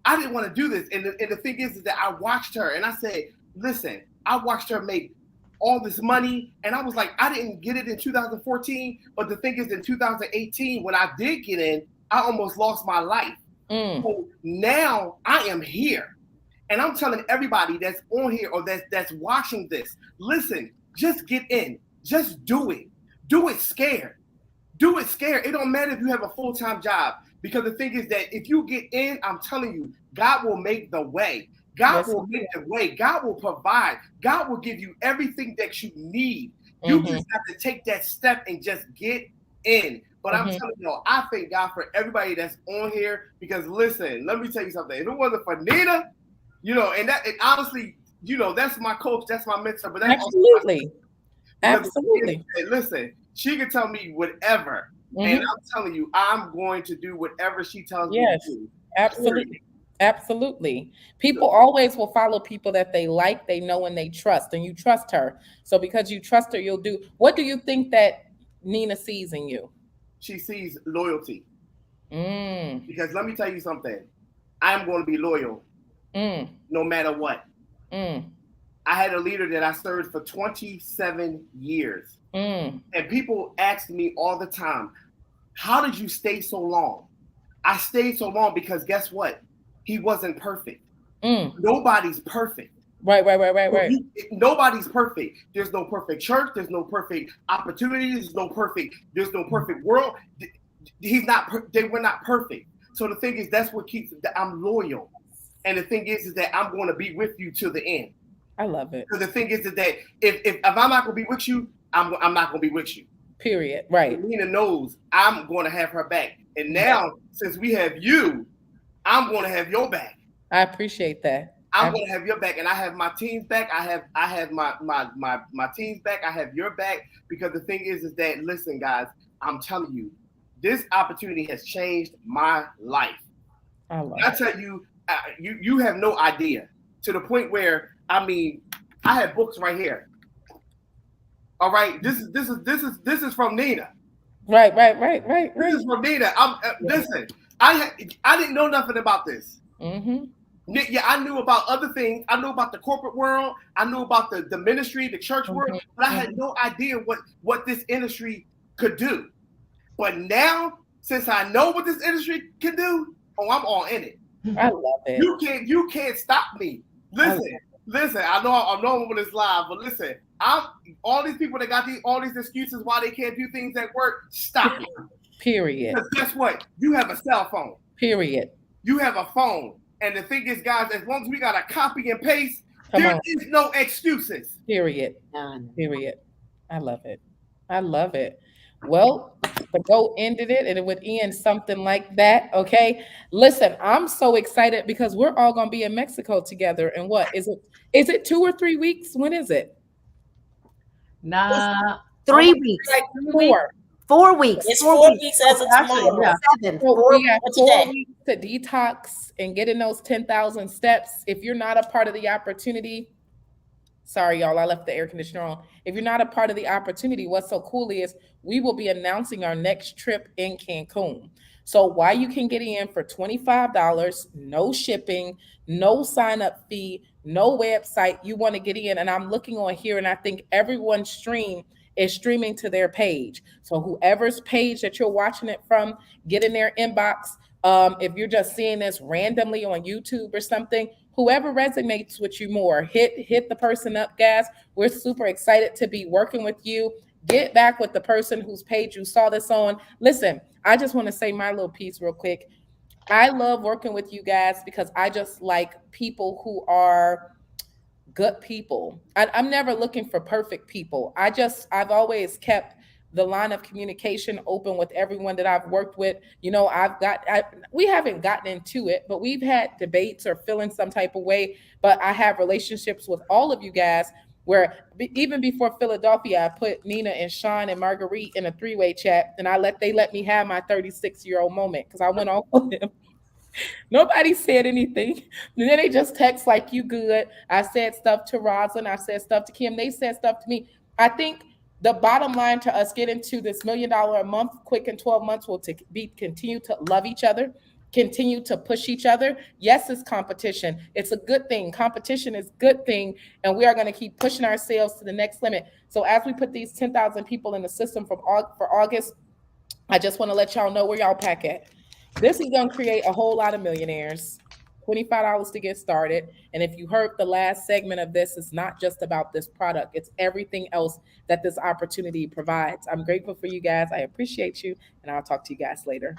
[SPEAKER 3] And the thing is that I watched her and I said, listen, I watched her make all this money, and I was like, I didn't get it in 2014, but the thing is, in 2018, when I did get in, I almost lost my life. So now I am here, and I'm telling everybody that's on here or that's watching this, listen, just get in, just do it scared. Do it scared. It don't matter if you have a full-time job, because the thing is that if you get in, I'm telling you, God will make the way. God will make the way. God will provide. God will give you everything that you need. You just have to take that step and just get in. But I'm telling you, I thank God for everybody that's on here, because listen, let me tell you something. If it wasn't for Nina, and honestly, that's my coach, that's my mentor. But that's
[SPEAKER 1] Absolutely.
[SPEAKER 3] Absolutely. Listen, she can tell me whatever. And I'm telling you, I'm going to do whatever she tells me to do.
[SPEAKER 1] Absolutely. Absolutely. People always will follow people that they like, they know, and they trust, and you trust her. So because you trust her, you'll do. What do you think that Nina sees in you?
[SPEAKER 3] She sees loyalty.
[SPEAKER 1] Mm.
[SPEAKER 3] Because let me tell you something. I'm going to be loyal no matter what. I had a leader that I served for 27 years. And people ask me all the time, how did you stay so long? I stayed so long because guess what? He wasn't perfect.
[SPEAKER 1] Mm.
[SPEAKER 3] Nobody's perfect.
[SPEAKER 1] Right.
[SPEAKER 3] Nobody's perfect. There's no perfect church. There's no perfect opportunities. There's no perfect world. He's not. They were not perfect. So the thing is, that's what keeps. I'm loyal, and the thing is that I'm going to be with you till the end.
[SPEAKER 1] I love it.
[SPEAKER 3] Because the thing is that if I'm not going to be with you, I'm not going to be with you.
[SPEAKER 1] Period. Right.
[SPEAKER 3] And Nina knows I'm going to have her back, and now since we have you, I'm going to have your back.
[SPEAKER 1] I appreciate that.
[SPEAKER 3] I'm going to have your back, and I have my team's back. I have my team's back. I have your back, because the thing is that, listen, guys, I'm telling you, this opportunity has changed my life. I tell you, you have no idea, to the point where, I mean, I have books right here. All right, this is from Nina.
[SPEAKER 1] Right.
[SPEAKER 3] This is from Nina. Listen, I didn't know nothing about this.
[SPEAKER 1] Mm-hmm.
[SPEAKER 3] Yeah, I knew about other things. I knew about the corporate world. I knew about the ministry, the church world, but I had no idea what this industry could do. But now, since I know what this industry can do, I'm all in it.
[SPEAKER 1] I love it.
[SPEAKER 3] You can't stop me. Listen. I know when it's live, but listen, all these people that got all these excuses why they can't do things at work. Stop it.
[SPEAKER 1] Period.
[SPEAKER 3] Because guess what? You have a cell phone.
[SPEAKER 1] Period.
[SPEAKER 3] You have a phone. And the thing is, guys, as long as we got to copy and paste, there is no excuses.
[SPEAKER 1] Period. Period. I love it. I love it. Well, the GOAT ended it, and it would end something like that. Okay. Listen, I'm so excited because we're all gonna be in Mexico together. And what is it? Is it 2 or 3 weeks? When is it?
[SPEAKER 4] Nah.
[SPEAKER 2] 3 weeks.
[SPEAKER 1] Like 4.
[SPEAKER 2] 4 weeks.
[SPEAKER 5] It's 4 weeks as of tomorrow.
[SPEAKER 4] Yeah.
[SPEAKER 2] 7.
[SPEAKER 1] So
[SPEAKER 2] 4
[SPEAKER 1] we have
[SPEAKER 5] What's
[SPEAKER 1] 4
[SPEAKER 5] today?
[SPEAKER 1] weeks to detox and getting those 10,000 steps. If you're not a part of the opportunity, sorry, y'all, I left the air conditioner on. If you're not a part of the opportunity, what's so cool is we will be announcing our next trip in Cancun. So why you can get in for $25, no shipping, no sign up fee, no website. You want to get in, and I'm looking on here, and I think everyone's stream is streaming to their page. So whoever's page that you're watching it from, get in their inbox. If you're just seeing this randomly on YouTube or something, whoever resonates with you more, hit the person up, guys. We're super excited to be working with you. Get back with the person whose page you saw this on. Listen, I just want to say my little piece real quick. I love working with you guys because I just like people who are good people. I'm never looking for perfect people. I've always kept the line of communication open with everyone that I've worked with. You know, we haven't gotten into it, but we've had debates or feeling some type of way. But I have relationships with all of you guys where even before Philadelphia, I put Nina and Sean and Marguerite in a 3-way chat, and they let me have my 36-year-old moment because I went off on them. Nobody said anything. And then they just text like, you good. I said stuff to Rosalind. I said stuff to Kim. They said stuff to me. I think the bottom line to us getting to this $1 million a month quick in 12 months will continue to love each other, continue to push each other. Yes, it's competition. It's a good thing. Competition is a good thing. And we are going to keep pushing ourselves to the next limit. So as we put these 10,000 people in the system for August, I just want to let y'all know where y'all pack at. This is going to create a whole lot of millionaires. $25 to get started. And if you heard the last segment of this, it's not just about this product, it's everything else that this opportunity provides. I'm grateful for you guys. I appreciate you. And I'll talk to you guys later.